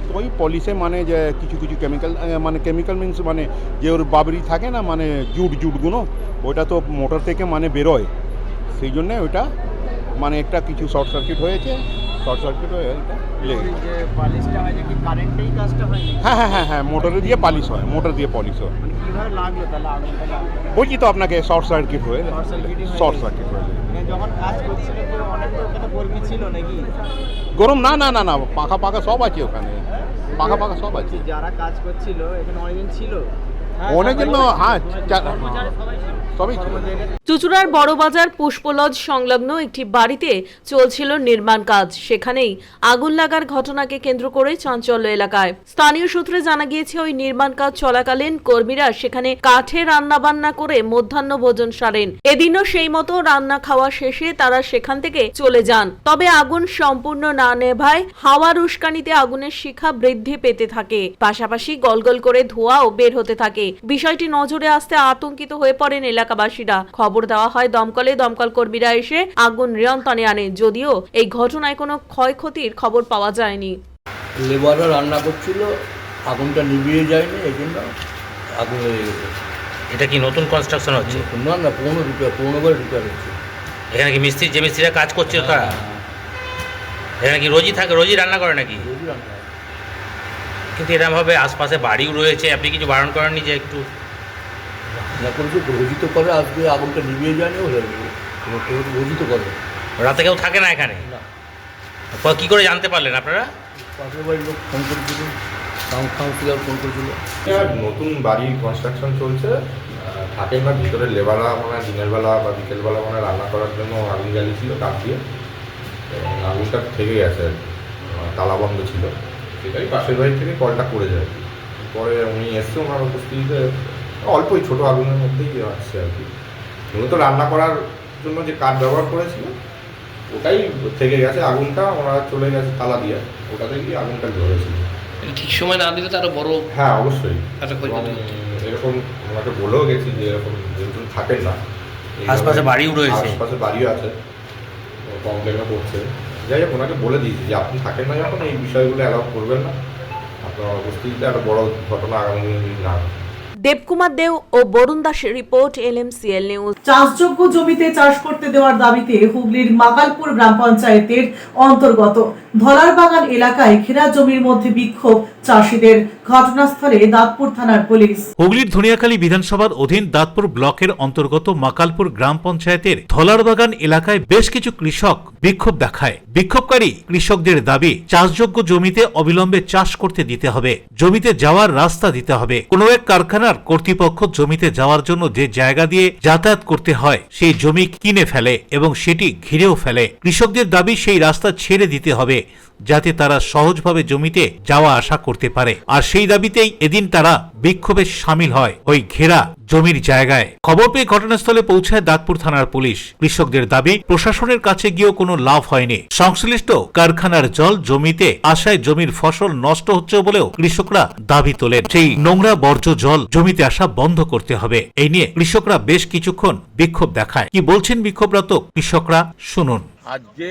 তো ওই পলিশে মানে যে কিছু কিছু কেমিক্যাল, মানে কেমিক্যাল মিনস মানে যে ওর বাবরি থাকে না, মানে জুটগুলো, ওইটা তো মোটর থেকে মানে বেরোয়, সেই জন্যে ওইটা মানে একটা কিছু শর্ট সার্কিট হয়েছে, শর্ট সার্কিট হয়ে এটা লেগে গেছে। হ্যাঁ, মোটরে দিয়ে পালিশ হয়, মোটর দিয়ে পলিশ হয়। বলছি তো আপনাকে শর্ট সার্কিট হয়ে, শর্ট সার্কিট হয়ে গরম না, পাখা সব আছে ওখানে, পাখা সব আছে। যারা কাজ করছিল এখানে অনেকদিন ছিল, অনেকদিন, হ্যাঁ সবই ছিল। চুঁচুড়ার বড়বাজার পুষ্পলজ সংলগ্ন একটি বাড়িতে চলছিল নির্মাণ কাজ, সেখানেই আগুন লাগার ঘটনাকে কেন্দ্র করে চাঞ্চল্য এলাকায়। স্থানীয় সূত্রে জানা গিয়েছে ওই নির্মাণ কাজ চলাকালীন কর্মীরা সেখানে কাঠে রান্না বান্না করে মধ্যাহ্ন ভোজন সারেন। এদিনও সেই মতো রান্না খাওয়া শেষে তারা সেখান থেকে চলে যান। তবে আগুন সম্পূর্ণ না নেভায় হাওয়ার উস্কানিতে আগুনের শিখা বৃদ্ধি পেতে থাকে, পাশাপাশি গলগল করে ধোঁয়াও বের হতে থাকে। বিষয়টি নজরে আসতে আতঙ্কিত হয়ে পড়েন এলাকাবাসীরা। খবর দেওয়া হয় দমকলে, দমকল কর্মীরা এসে আগুন নিয়ন্ত্রণে আনে, যদিও এই ঘটনায় কোনো ক্ষয়ক্ষতির খবর পাওয়া যায়নি। লেবাররা রান্না করছিল, আগুনটা নিভিয়ে যায়নি, এই জন্য আগুন লেগে গেছে। এটা কি নতুন কনস্ট্রাকশন হচ্ছে? না, পুরোনো করে রিপেয়ার হচ্ছে। এখানে কি যে মিস্ত্রিরা কাজ করছে তারা এখানে কি রোজই থাকে, রোজই রান্না করে নাকি? কিন্তু এরকমভাবে আশপাশে বাড়িও রয়েছে, আপনি কিছু বারণ করেননি যে একটু? রোজিত করে, আজকে আগুনটা নিভিয়ে যায়নি, রোজিত করে। রাতে কেউ থাকে না এখানে? কি করে জানতে পারলেন আপনারা? পাশের বাড়ির লোক ফোন করেছিল, কাউন্সিলর ফোন করেছিল। নতুন বাড়ির কনস্ট্রাকশন চলছে, থাকেন না ভিতরে লেবাররা, মানে দিনের বেলা বা বিকেলবেলা মানে রান্না করার জন্য আগুন জ্বালিয়েছিল কাঠ দিয়ে, এবং আগুনটা থেকে গেছে, তালা বন্ধ ছিল, সেটাই পাশের বাড়ি থেকে কলটা করে যায়। পরে উনি এসছে, ওনার উপস্থিতিতে অল্পই ছোটো আগুনের মধ্যেই আসছে আর কি। মূলত রান্না করার জন্য যে কাঠ ব্যবহার করেছিল ওটাই থেকে গেছে, আগুনটা ওনারা চলে গেছে তালা দিয়ে, ওটা থেকেই আগুনটা ধরেছিল। ঠিক সময় না দিলে তারা বড়, হ্যাঁ অবশ্যই এরকম ওনাকে বলেও গেছি যে এরকম যেহেতু থাকেন না, আশপাশে বাড়িও রয়েছে, আশপাশে বাড়িও আছে, কমপ্লেনও করছে। যাই হোক, ওনাকে বলে দিয়েছি যে আপনি থাকেন না যখন এই বিষয়গুলো অ্যালাউ করবেন না, আপনার উপস্থিতিতে একটা বড় ঘটনা আগামী দিন না। দেবকুমার দেও ও বরুণ দাসের রিপোর্ট, LMCL নিউজ। চাষযোগ্য জমিতে চাষ করতে দেওয়ার দাবিতে হুগলির মাকালপুর গ্রাম পঞ্চায়েতের অন্তর্গত ধলারবাগান এলাকায় ঘেরা জমির মধ্যে বিক্ষোভ চাষিদের, ঘটনাস্থলে দাঁতপুর থানার পুলিশ। হুগলির ধনিয়াখালী বিধানসভার অধীন দাঁতপুর ব্লকের অন্তর্গত মাকালপুর গ্রাম পঞ্চায়েতের ধলারবাগান এলাকায় বেশ কিছু কৃষক বিক্ষোভ দেখায়। বিক্ষোভকারী কৃষকদের দাবি চাষযোগ্য জমিতে অবিলম্বে চাষ করতে দিতে হবে, জমিতে যাওয়ার রাস্তা দিতে হবে। কোনো এক কারখানার কর্তৃপক্ষ জমিতে যাওয়ার জন্য যে জায়গা দিয়ে যাতায়াত করতে হয় সেই জমি কিনে ফেলে এবং সেটি ঘিরেও ফেলে। কৃষকদের দাবি সেই রাস্তা ছেড়ে দিতে হবে যাতে তারা সহজভাবে জমিতে যাওয়া আসা করতে পারে। আর সেই দাবিতেই এদিন তারা বিক্ষোভে সামিল হয় ওই ঘেরা জমির জায়গায়। খবর পেয়ে ঘটনাস্থলে পৌঁছায় দাঁতপুর থানার পুলিশ। কৃষকদের দাবি প্রশাসনের কাছে গিয়েও কোনো লাভ হয়নি। সংশ্লিষ্ট কারখানার জল জমিতে আসায় জমির ফসল নষ্ট হচ্ছে বলেও কৃষকরা দাবি তোলেন। সেই নোংরা বর্জ্য জল জমিতে আসা বন্ধ করতে হবে। এই নিয়ে কৃষকরা বেশ কিছুক্ষণ বিক্ষোভ দেখায়। কি বলছেন বিক্ষোভরত কৃষকরা, শুনুন। আজকে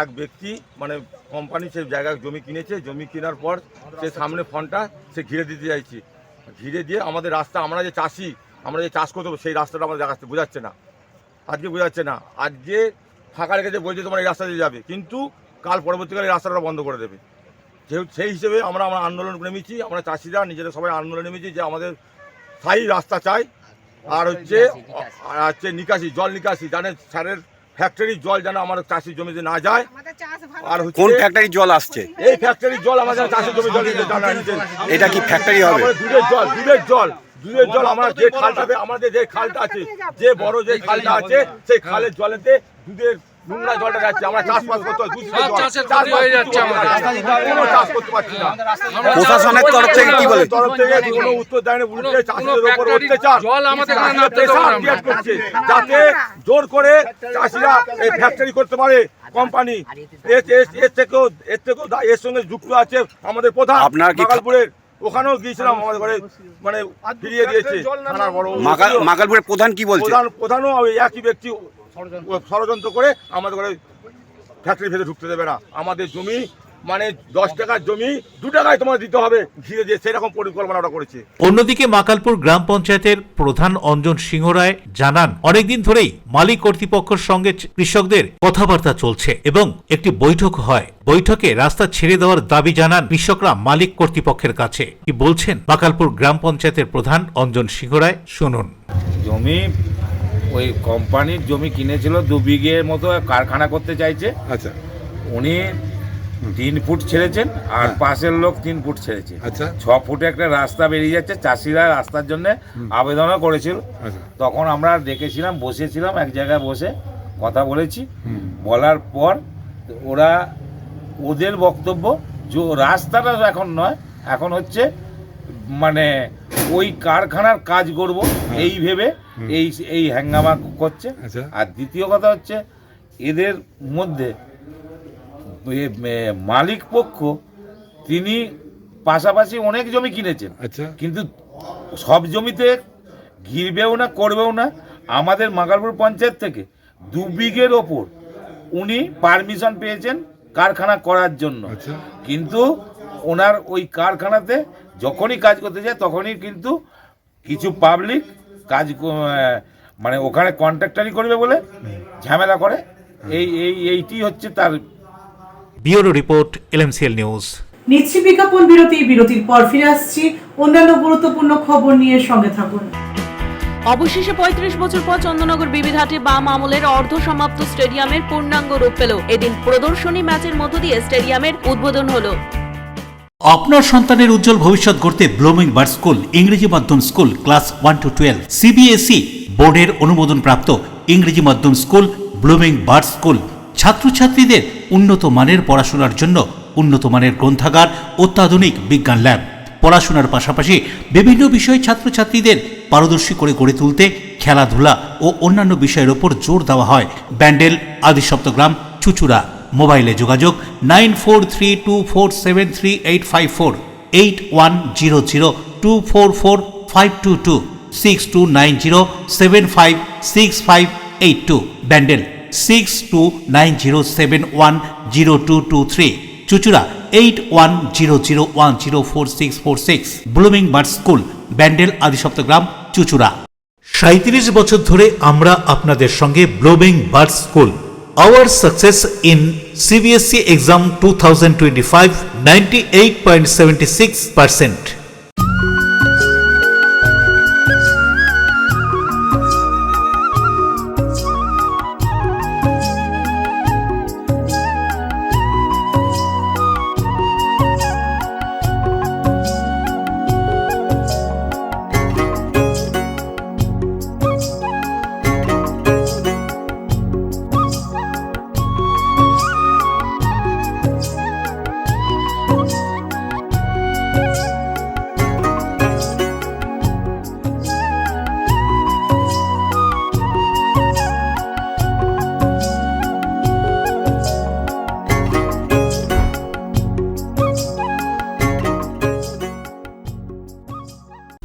এক ব্যক্তি মানে কোম্পানি সে জায়গায় জমি কিনেছে, জমি কেনার পর সে সামনে ফোনটা সে ঘিরে দিতে চাইছে, ঘিরে দিয়ে আমাদের রাস্তা, আমরা যে চাষি, আমরা যে চাষ করতে সেই রাস্তাটা আমাদের দেখাচ্ছে, বোঝাচ্ছে না, আজকে বোঝাচ্ছে না। আজকে ফাঁকা রেখেছে, বলছে তোমার এই রাস্তা দিয়ে যাবে, কিন্তু কাল পরবর্তীকালে এই রাস্তাটা বন্ধ করে দেবে। যেহেতু সেই হিসেবে আমরা আন্দোলন নেমেছি, আমরা চাষিরা নিজেরা সবাই আন্দোলন নেমেছি যে আমাদের স্থায়ী রাস্তা চাই। আর হচ্ছে নিকাশি, জল নিকাশি, জানেন স্যারের ফ্যাক্টরির জল যেন আমাদের চাষির জমিতে না যায়। আর কোন ফ্যাক্টরির জল আসছে? এই ফ্যাক্টরির জল আমাদের চাষির জমি জল এটা কি ফ্যাক্টরি হবে? দুধের জল আমরা যে খালটাতে, আমাদের যে খালটা আছে, যে বড় যে খালটা আছে, সেই খালের জলেতে দুধের নোংরা জলটা যাচ্ছে। আমরা চাষবাস করতে চাষ করতে পারছি না। প্রশাসনের তরফ থেকে কি বলে? তরফ থেকে কোনো উত্তর দেয় না, উল্টে চাষিদের উপর অত্যাচার করছে, যাতে জোর করে চাষিরা এই ফ্যাক্টরি করতে পারে কোম্পানি। এর থেকেও এর সঙ্গে যুক্ত আছে আমাদের প্রধান মাকালপুরের, ওখানেও গিয়েছিলাম, আমাদের ঘরে মানে ফিরিয়ে দিয়েছে থানার বড়। মাকালপুরের প্রধান কি বলছে? প্রধানও একই ব্যক্তি ষড়যন্ত্র করে আমাদের ঘরে ফ্যাক্টরি ভেতরে ঢুকতে দেবে না। আমাদের জমি মানে 10 টাকার জমি 2 টাকায় তোমার দিতে হবে ঘিরে দিয়ে, সেরকম পরিকল্পনা ওরা করেছে। অন্যদিকে মাকালপুর গ্রাম পঞ্চায়েতের প্রধান অঞ্জন সিংহ রায় জানান, অনেকদিন ধরেই মালিক কর্তৃপক্ষের সঙ্গে কৃষকদের কথাবার্তা চলছে এবং একটি বৈঠক হয়। বৈঠকে রাস্তা ছেড়ে দেওয়ার দাবি জানান কৃষকরা মালিক কর্তৃপক্ষের কাছে। কি বলছেন মাকালপুর গ্রাম পঞ্চায়েতের প্রধান অঞ্জন সিংহ রায়, শুনুন। জমি ওই কোম্পানির জমি কিনেছিল 2 বিঘের মতো কারখানা করতে চাইছে। আচ্ছা, উনি 3 ফুট ছেড়েছেন আর পাশের লোক 3 ফুট ছেড়েছে। আচ্ছা, 6 ফুটে একটা রাস্তা বেরিয়ে যাচ্ছে। চাষিরা রাস্তার জন্য আবেদনও করেছিল। তখন আমরা দেখেছিলাম, বসেছিলাম এক জায়গায় বসে কথা বলেছি। বলার পর ওরা ওদের বক্তব্য যে রাস্তাটা এখন নয়, এখন হচ্ছে মানে ওই কারখানার কাজ করব এই ভেবে এই হ্যাঙ্গামা করছে। আর দ্বিতীয় কথা হচ্ছে এদের মধ্যে মালিক পক্ষ তিনি পাশাপাশি অনেক জমি কিনেছেন, কিন্তু সব জমিতে ঘিরবেও না, করবেও না। আমাদের মাকালপুর পঞ্চায়েত থেকে 2 বিঘের ওপর উনি পারমিশন পেয়েছেন কারখানা করার জন্য, কিন্তু ওনার ওই কারখানাতে যখনই কাজ করতে যায় তখনই কিন্তু কিছু পাবলিক কাজ মানে ওখানে কন্ট্রাক্টারি করবে বলে ঝামেলা করে। এইটি হচ্ছে তার। Bureau report, LMCL news. নিচ্ছি বিজ্ঞাপন বিরতি, বিরতির পর ফিরে আসছি অন্যান্য গুরুত্বপূর্ণ খবর নিয়ে, সঙ্গে থাকুন। অবশেষে 35 বছর পর চন্দননগর বিবিধহাটে বাম আমলের অর্ধসমাপ্ত স্টেডিয়ামের পূর্ণাঙ্গ রূপ পেল। এদিন প্রদর্শনী ম্যাচের মধ্য দিয়ে স্টেডিয়ামের উদ্বোধন হলো। আপনার সন্তানের উজ্জ্বল ভবিষ্যৎ গড়তে ব্লুমিং বার্ড স্কুল ইংরেজি মাধ্যম স্কুল ক্লাস 1 to 12 CBSE বোর্ডের অনুমোদন প্রাপ্ত ইংরেজি মাধ্যম স্কুল ব্লুমিং বার্ড স্কুল। ছাত্রছাত্রীদের উন্নত মানের পড়াশোনার জন্য উন্নত মানের গ্রন্থাগার, অত্যাধুনিক বিজ্ঞান ল্যাব। পড়াশোনার পাশাপাশি বিভিন্ন বিষয়ে ছাত্রছাত্রীদের পারদর্শী করে গড়ে তুলতে খেলাধুলা ও অন্যান্য বিষয়ের ওপর জোর দেওয়া হয়। ব্যান্ডেল, আদি সপ্তগ্রাম, চুচুড়া। মোবাইলে যোগাযোগ 9432473854, 8100244522, 6290756582, Bandel 6290710223, Chuchura 8100104646, blooming bird school, Bandel, আদি সপ্তগ্রাম, চুচুড়া। 37 বছর ধরে আমরা আপনাদের সঙ্গে blooming bird school. Our success in CBSE exam 2025 98.76%.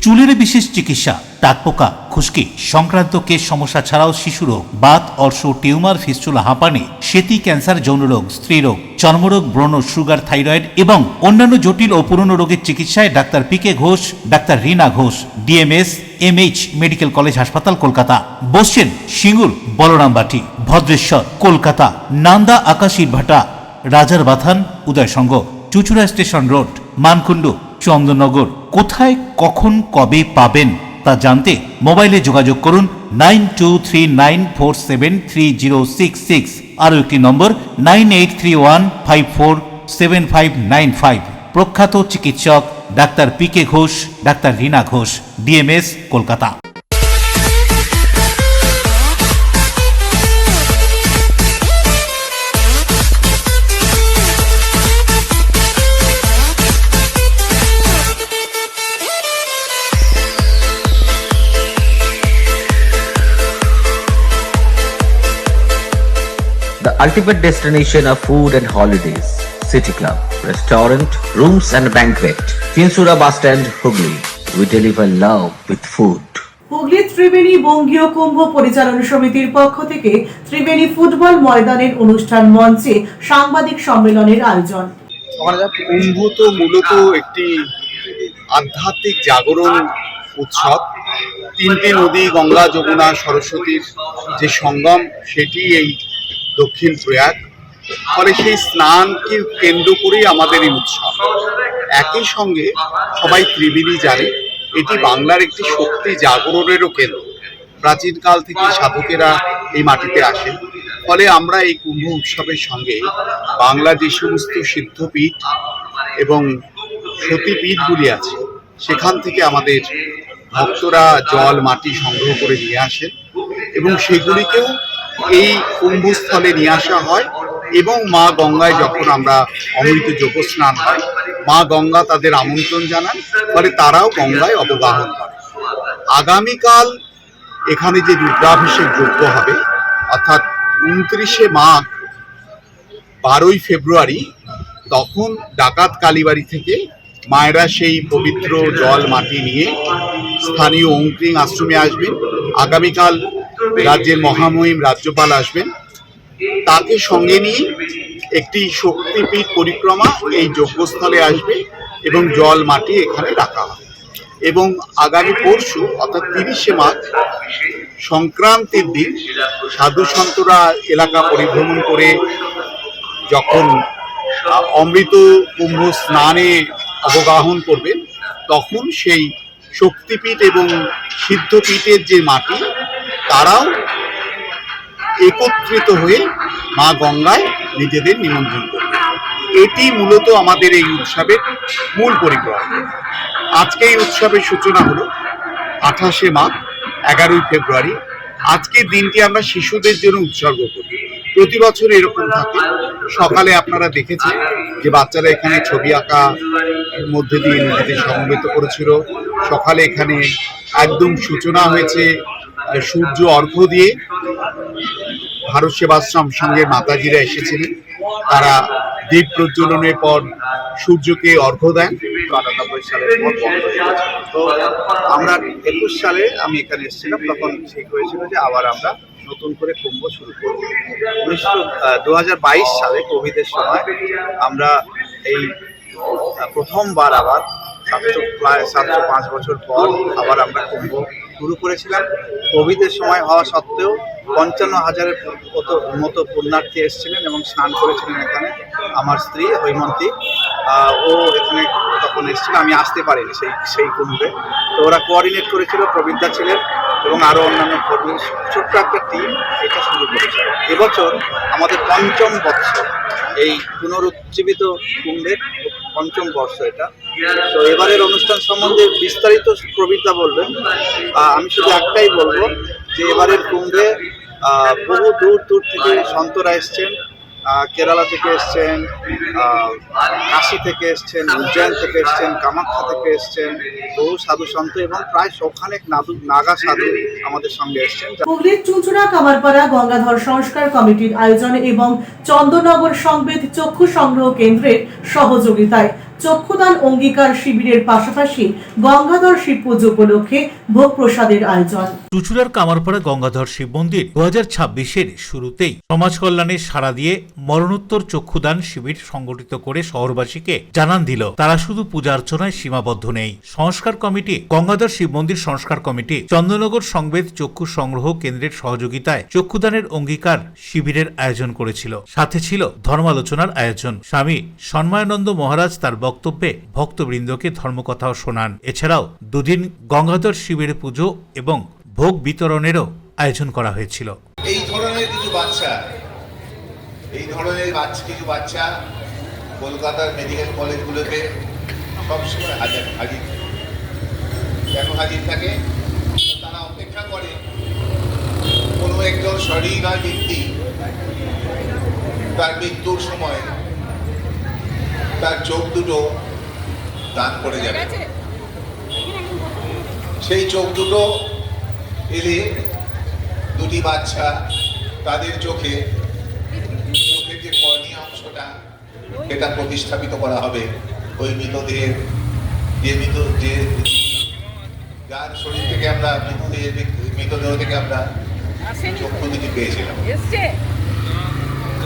চুলের বিশেষ চিকিৎসা, টাকপোকা, খুশকি সংক্রান্ত কেশ সমস্যা ছাড়াও শিশুরোগ, বাত, অর্শ, টিউমার, ফিস্টুলা, হাঁপানি, সেতি, ক্যান্সার, যৌনরোগ, স্ত্রীরোগ, চর্মরোগ, ব্রণ, সুগার, থাইরয়েড এবং অন্যান্য জটিল ও পুরনো রোগের চিকিৎসায় ডাক্তার পিকে Ghosh, doctor Rina Ghosh, DMS MH medical college হাসপাতাল, কলকাতা। বসছেন সিঙ্গুর, বলরামবাটি, ভদ্রেশ্বর, কলকাতা, নান্দা, আকাশ ইটভাটা, রাজার বাথান, উদয়সঙ্গ, চুচুড়া স্টেশন রোড, মানকুণ্ডু, চন্দননগর। কোথায়, কখন, কবে পাবেন তা জানতে মোবাইলে যোগাযোগ করুন 9239473066, আরও একটি নম্বর 9831547595। প্রখ্যাত চিকিৎসক doctor PK Ghosh, doctor Rina Ghosh, DMS, Kolkata. The ultimate destination of food and holidays. City Club, restaurant, rooms and banquet. Chinsura Bus Stand, Hooghly. We deliver love with food. Hooghly Tribeni বঙ্গীয় কুম্ভ পরিচালন সমিতির পক্ষ থেকে ত্রিবেণী ফুটবল ময়দানের অনুষ্ঠান মঞ্চে সাংবাদিক সম্মেলনের আয়োজন। কুম্ভ তো মূলত একটি আধ্যাত্মিক জাগরণ উৎসব। তিনটি নদী গঙ্গা, যমুনা, সরস্বতীর যে সঙ্গম, সেটি এই দক্ষিণ প্রয়াগ। ফলে সেই স্নানকে কেন্দ্র করেই আমাদের এই উৎসব। একই সঙ্গে সবাই ত্রিবেণী জানে এটি বাংলার একটি শক্তি জাগরণেরও কেন্দ্র। প্রাচীনকাল থেকে সাধকেরা এই মাটিতে আসেন। ফলে আমরা এই কুম্ভ উৎসবের সঙ্গে বাংলা যে সমস্ত সিদ্ধপীঠ এবং সতীপীঠগুলি আছে সেখান থেকে আমাদের ভক্তরা জল মাটি সংগ্রহ করে নিয়ে আসেন এবং সেগুলিকেও এই কুম্ভস্থলে নিয়ে আসা হয় এবং মা গঙ্গায় যখন আমরা অমৃত যোগ স্নান হয়, মা গঙ্গা তাদের আমন্ত্রণ জানান, ফলে তারাও গঙ্গায় অবগাহন করে। আগামীকাল এখানে যে রুদ্রাভিষেক যজ্ঞ হবে, অর্থাৎ 29শে মাঘ 12ই ফেব্রুয়ারি, তখন ডাকাত কালীবাড়ি থেকে মায়েরা সেই পবিত্র জল মাটি নিয়ে স্থানীয় ওঙ্করিং আশ্রমে আসবেন। আগামীকাল রাজ্যের মহামহিম রাজ্যপাল আসবেন, তাকে সঙ্গে নিয়ে একটি শক্তিপীঠ পরিক্রমা এই যজ্ঞস্থলে আসবে এবং জল মাটি এখানে রাখা হবে। এবং আগামী পরশু অর্থাৎ 30শে মাঘ সংক্রান্তির দিন সাধু সন্তরা এলাকা পরিভ্রমণ করে যখন অমৃত কুম্ভ স্নানে অবগাহন করবেন, তখন সেই শক্তিপীঠ এবং সিদ্ধপীঠের যে মাটি তারাও একত্রিত হয়ে মা গঙ্গায় নিজেদের নিমন্ত্রণ করবে। এটি মূলত আমাদের এই উৎসবের মূল পরিকল্পনা। আজকে এই উৎসবের সূচনা হলো 28শে মাঘ 11ই ফেব্রুয়ারি। আজকের দিনটি আমরা শিশুদের জন্য উৎসর্গ করি। প্রতি বছর এরকম থাকে। সকালে আপনারা দেখেছেন যে বাচ্চারা এখানে ছবি আঁকা মধ্যে দিয়ে নিজেদের সমবেত করেছিল। সকালে এখানে একদম সূচনা হয়েছে সূর্য অর্ঘ্য দিয়ে। ভারত সেবাশ্রম সঙ্গে মাতাজিরা এসেছিলেন, তারা দীপ প্রজ্বলনের পর সূর্যকে অর্ঘ্য দেন। 99 সালের পর তো আমরা 21 সালে আমি এখানে এসেছিলাম, তখন ঠিক হয়েছিল যে আবার আমরা নতুন করে কুম্ভ শুরু করব। 2022 সালে কোভিডের সময় আমরা এই প্রথমবার আবার 705 বছর পর আবার আমরা কুম্ভ শুরু করেছিলাম। কোভিডের সময় হওয়া সত্ত্বেও 55,000-এর মতো পুণ্যার্থী এসেছিলেন এবং স্নান করেছিলেন এখানে। আমার স্ত্রী হৈমন্তী, ও এখানে তখন এসেছিল, আমি আসতে পারিনি সেই কুম্ভে। তো ওরা কোঅর্ডিনেট করেছিল, প্রবীরদা ছিলেন এবং আরও অন্যান্য কর্মী, ছোট্ট একটা টিম এটা শুরু করেছিল। এবছর আমাদের 5ম বৎসর, এই পুনরুজ্জীবিত কুম্ভের 5ম বর্ষ এটা। তো এবারের অনুষ্ঠান সম্বন্ধে বিস্তারিত প্রবীরদা বলবেন। আমি শুধু একটাই বলবো যে এবারের কুম্ভে বহু দূর দূর থেকে সন্তরা এসছেন, কেরালা থেকে এসছেন, কাশী থেকে এসছেন, উজ্জয়ন থেকে এসছেন, কামাখ্যা থেকে এসছেন, বহু সাধু সন্ত এবং প্রায় সখানেক নাগা সাধু আমাদের সঙ্গে এসছেন। হুগলির চুঁচুড়া কামারপাড়া গঙ্গাধর সংস্কার কমিটির আয়োজনে এবং চন্দননগর সংবেদ চক্ষু সংগ্রহ কেন্দ্রের সহযোগিতায় চক্ষুদান অঙ্গীকার শিবিরের পাশাপাশি গঙ্গাধর শিব পুজো উপলক্ষে ভোগ প্রসাদের আয়োজন। চুঁচুড়ার কামারপাড়া গঙ্গাধর শিব মন্দির 2026-এর শুরুতেই সমাজ কল্যাণে সাড়া দিয়ে মরণোত্তর চক্ষুদান শিবির সংগঠিত করে শহরবাসীকে জানান দিল তারা শুধু পূজা অর্চনায় সীমাবদ্ধ নেই। সংস্কার কমিটি, গঙ্গাধর শিব মন্দির সংস্কার কমিটি, চন্দননগর সংবেদ চক্ষু সংগ্রহ কেন্দ্রের সহযোগিতায় চক্ষুদানের অঙ্গীকার শিবিরের আয়োজন করেছিল। সাথে ছিল ধর্মালোচনার আয়োজন। স্বামী সন্ময়ানন্দ মহারাজ তার বক্তব্যে ভক্তবৃন্দকে ধর্মকথাও শোনান। এছাড়াও দুদিন গঙ্গাধর শিবের পুজো এবং ভোগ বিতরণেরও আয়োজন করা হয়েছিল। এই ধরনের কিছু বাচ্চা কলকাতার মেডিকেল কলেজগুলোতে সবসময় হাজির। কেন হাজির থাকে? তারা অপেক্ষা করে কোনো একজন সহৃদয় ব্যক্তি তার মৃত্যুর সময় তার চোখ দুটো দান করে যাবে। সেই চোখ দুটো এলে দুটি বাচ্চা তাদের চোখের যে কর্নিয়া অংশটা এটা প্রতিস্থাপিত করা হবে ওই মৃতদেহের যে যার শরীর থেকে আমরা মৃতদেহ থেকে আমরা চক্ষু দুটি পেয়েছিলাম।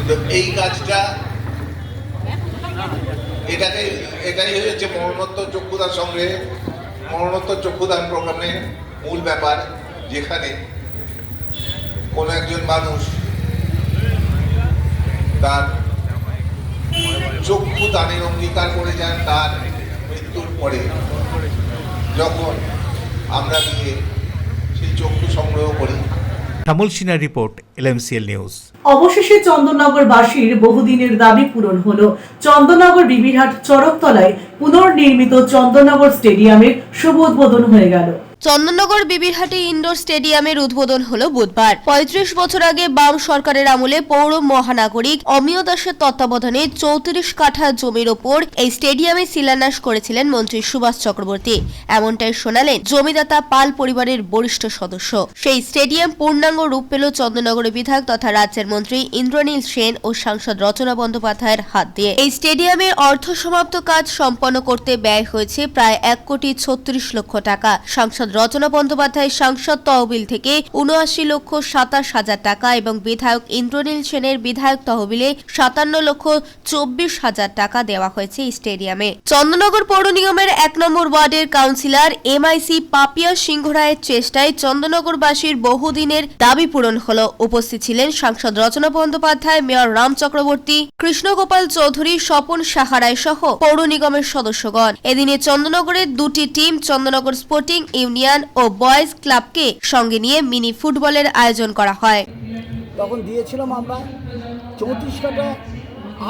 তো এই কাজটা এটাই হচ্ছে মরণোত্তর চক্ষুদান সঙ্গে মরণোত্তর চক্ষুদান প্রোগ্রামের মূল ব্যাপার, যেখানে কোনো একজন মানুষ তার চক্ষু দানের অঙ্গীকার করে যান তার মৃত্যুর পরে, যখন আমরা গিয়ে সেই চক্ষু সংগ্রহ করি। শ্যামল সিনহার রিপোর্ট, LMCL নিউজ। অবশেষে চন্দননগর বাসীর বহুদিনের দাবি পূরণ হলো। চন্দননগর বিবিরহাট চরকতলায় পুনর্নির্মিত চন্দননগর স্টেডিয়ামের শুভ উদ্বোধন হয়ে গেল। চন্দননগর বিবিরহাটি ইনডোর স্টেডিয়ামের উদ্বোধন হলো বুধবার। ৩৫ বছর আগে বাম সরকারের আমলে পৌর মহানাগরিক অমিয় দাসের তত্ত্বাবধানে ৩৪ কাঠা জমির ওপর এই স্টেডিয়ামে শিলান্যাস করেছিলেন মন্ত্রী সুভাষ চক্রবর্তী। এমনটাই শোনালেন জমিদাতা পাল পরিবারের বরিষ্ঠ সদস্য। সেই স্টেডিয়াম পূর্ণাঙ্গ রূপ পেল চন্দননগরের বিধায়ক তথা রাজ্যের মন্ত্রী ইন্দ্রনীল সেন ও সাংসদ রচনা বন্দ্যোপাধ্যায়ের হাত দিয়ে। এই স্টেডিয়ামের অর্ধ সমাপ্ত কাজ সম্পন্ন করতে ব্যয় হয়েছে প্রায় ১,৩৬,০০,০০০ টাকা। সাংসদ রচনা বন্দ্যোপাধ্যায় সাংসদ তহবিল থেকে ৭৯,২৭,০০০ টাকা এবং বিধায়ক ইন্দ্রনীল সেনের বিধায়ক তহবিলে ৫৭,২৪,০০০ টাকা দেওয়া হয়েছে এই স্টেডিয়ামে। চন্দননগর পৌর নিগমের ১ নম্বর ওয়ার্ডের কাউন্সিলর MIC পাপিয়া সিংহ রায়ের চেষ্টায় চন্দননগরবাসীর বহুদিনের দাবি পূরণ হল। উপস্থিত ছিলেন সাংসদ রচনা বন্দ্যোপাধ্যায়, মেয়র রাম চক্রবর্তী, কৃষ্ণগোপাল চৌধুরী, স্বপন সাহারায় সহ পৌর নিগমের সদস্যগণ। এদিনে চন্দননগরের দুটি team Chandannagar sporting union oh boys ক্লাবকে সঙ্গে নিয়ে মিনি ফুটবলের আয়োজন করা হয়। তখন দিয়েছিলাম আমরা 34 কাঠা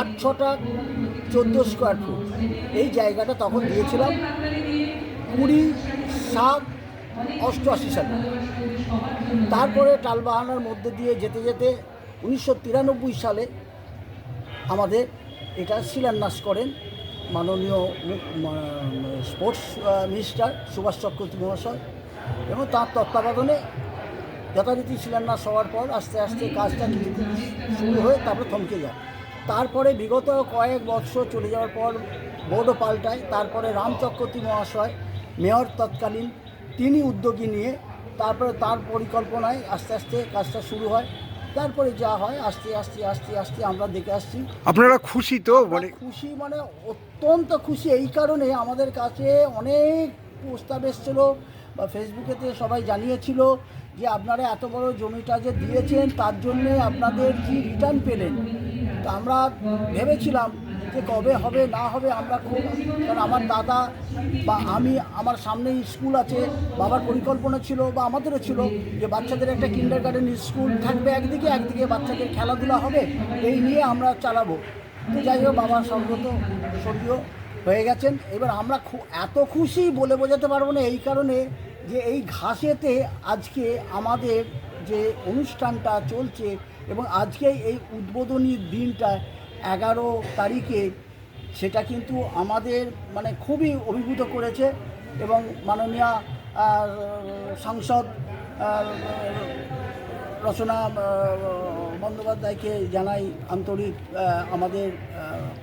8-6টা 14 স্কোয়ার ফুট এই জায়গাটা তখন দিয়েছিলাম 20/7/88 সালে। তারপরে টালবাহানার মধ্যে দিয়ে যেতে যেতে 1993 সালে আমাদের এটা শিলান্যাস করেন মাননীয় স্পোর্টস মিনিস্টার সুভাষ চক্রবর্তী মহাশয়, এবং তার তত্ত্বাবধানে যথারীতি শিলান্যাস হওয়ার পর আস্তে আস্তে কাজটা শুরু হয়ে তারপরে থমকে যায়। তারপরে বিগত কয়েক বছর চলে যাওয়ার পর বোর্ডও পাল্টায়। তারপরে রাম চক্রবর্তী মহাশয় মেয়র তৎকালীন তিনি উদ্যোগী নিয়ে তারপরে তার পরিকল্পনায় আস্তে আস্তে কাজটা শুরু হয়। তারপরে যা হয় আস্তে আস্তে আস্তে আস্তে আমরা দেখে আসছি। আপনারা খুশি তো? মানে খুশি, মানে অত্যন্ত খুশি। এই কারণে আমাদের কাছে অনেক প্রস্তাব এসেছিল বা ফেসবুকেতে সবাই জানিয়েছিল যে আপনারা এত বড় জমিটা যে দিয়েছেন তার জন্যে আপনাদের কি রিটার্ন পেলেন। তো আমরা ভেবেছিলাম যে কবে হবে না হবে, আমরা খুব, কারণ আমার দাদা বা আমি, আমার সামনেই স্কুল আছে, বাবার পরিকল্পনা ছিল বা আমাদেরও ছিল যে বাচ্চাদের একটা কিন্ডারগার্টেন স্কুল থাকবে একদিকে, একদিকে বাচ্চাদের খেলাধুলা হবে, এই নিয়ে আমরা চালাবো। তো যাই হোক, বাবা স্বর্গত স্বর্গীয় হয়ে গেছেন। এবার আমরা এত খুশি বলে বোঝাতে পারবো না, এই কারণে যে এই ঘাসেতে আজকে আমাদের যে অনুষ্ঠানটা চলছে এবং আজকে এই উদ্বোধনী দিনটা 11 তারিখে, সেটা কিন্তু আমাদের মানে খুবই অভিভূত করেছে এবং মাননীয় সাংসদ রচনা বন্দ্যোপাধ্যায়কে জানাই আন্তরিক আমাদের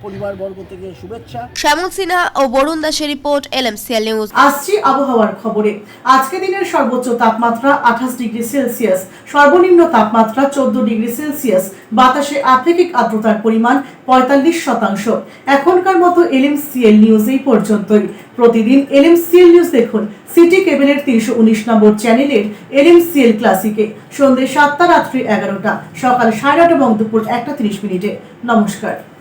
পরিবারবর্গ থেকে শুভেচ্ছা। শ্যামল সিনহা ও বরুণ দাসের রিপোর্ট, LMCL নিউজ। আসছি আবহাওয়ার খবরে। আজকে দিনের সর্বোচ্চ তাপমাত্রা 28 ডিগ্রি সেলসিয়াস, সর্বনিম্ন তাপমাত্রা 14 ডিগ্রি সেলসিয়াস। বাতাসে আপেক্ষিক আর্দ্রতার পরিমাণ 45%। এখনকার মতো LMCL নিউজ এই পর্যন্তই। প্রতিদিন LMCL নিউজ দেখুন সিটি কেবলের 319 নম্বর চ্যানেলের LMCL ক্লাসিকে সন্ধ্যে 7টা, রাত্রি 11টা, সকাল 8:30 এবং দুপুর 1:30। নমস্কার।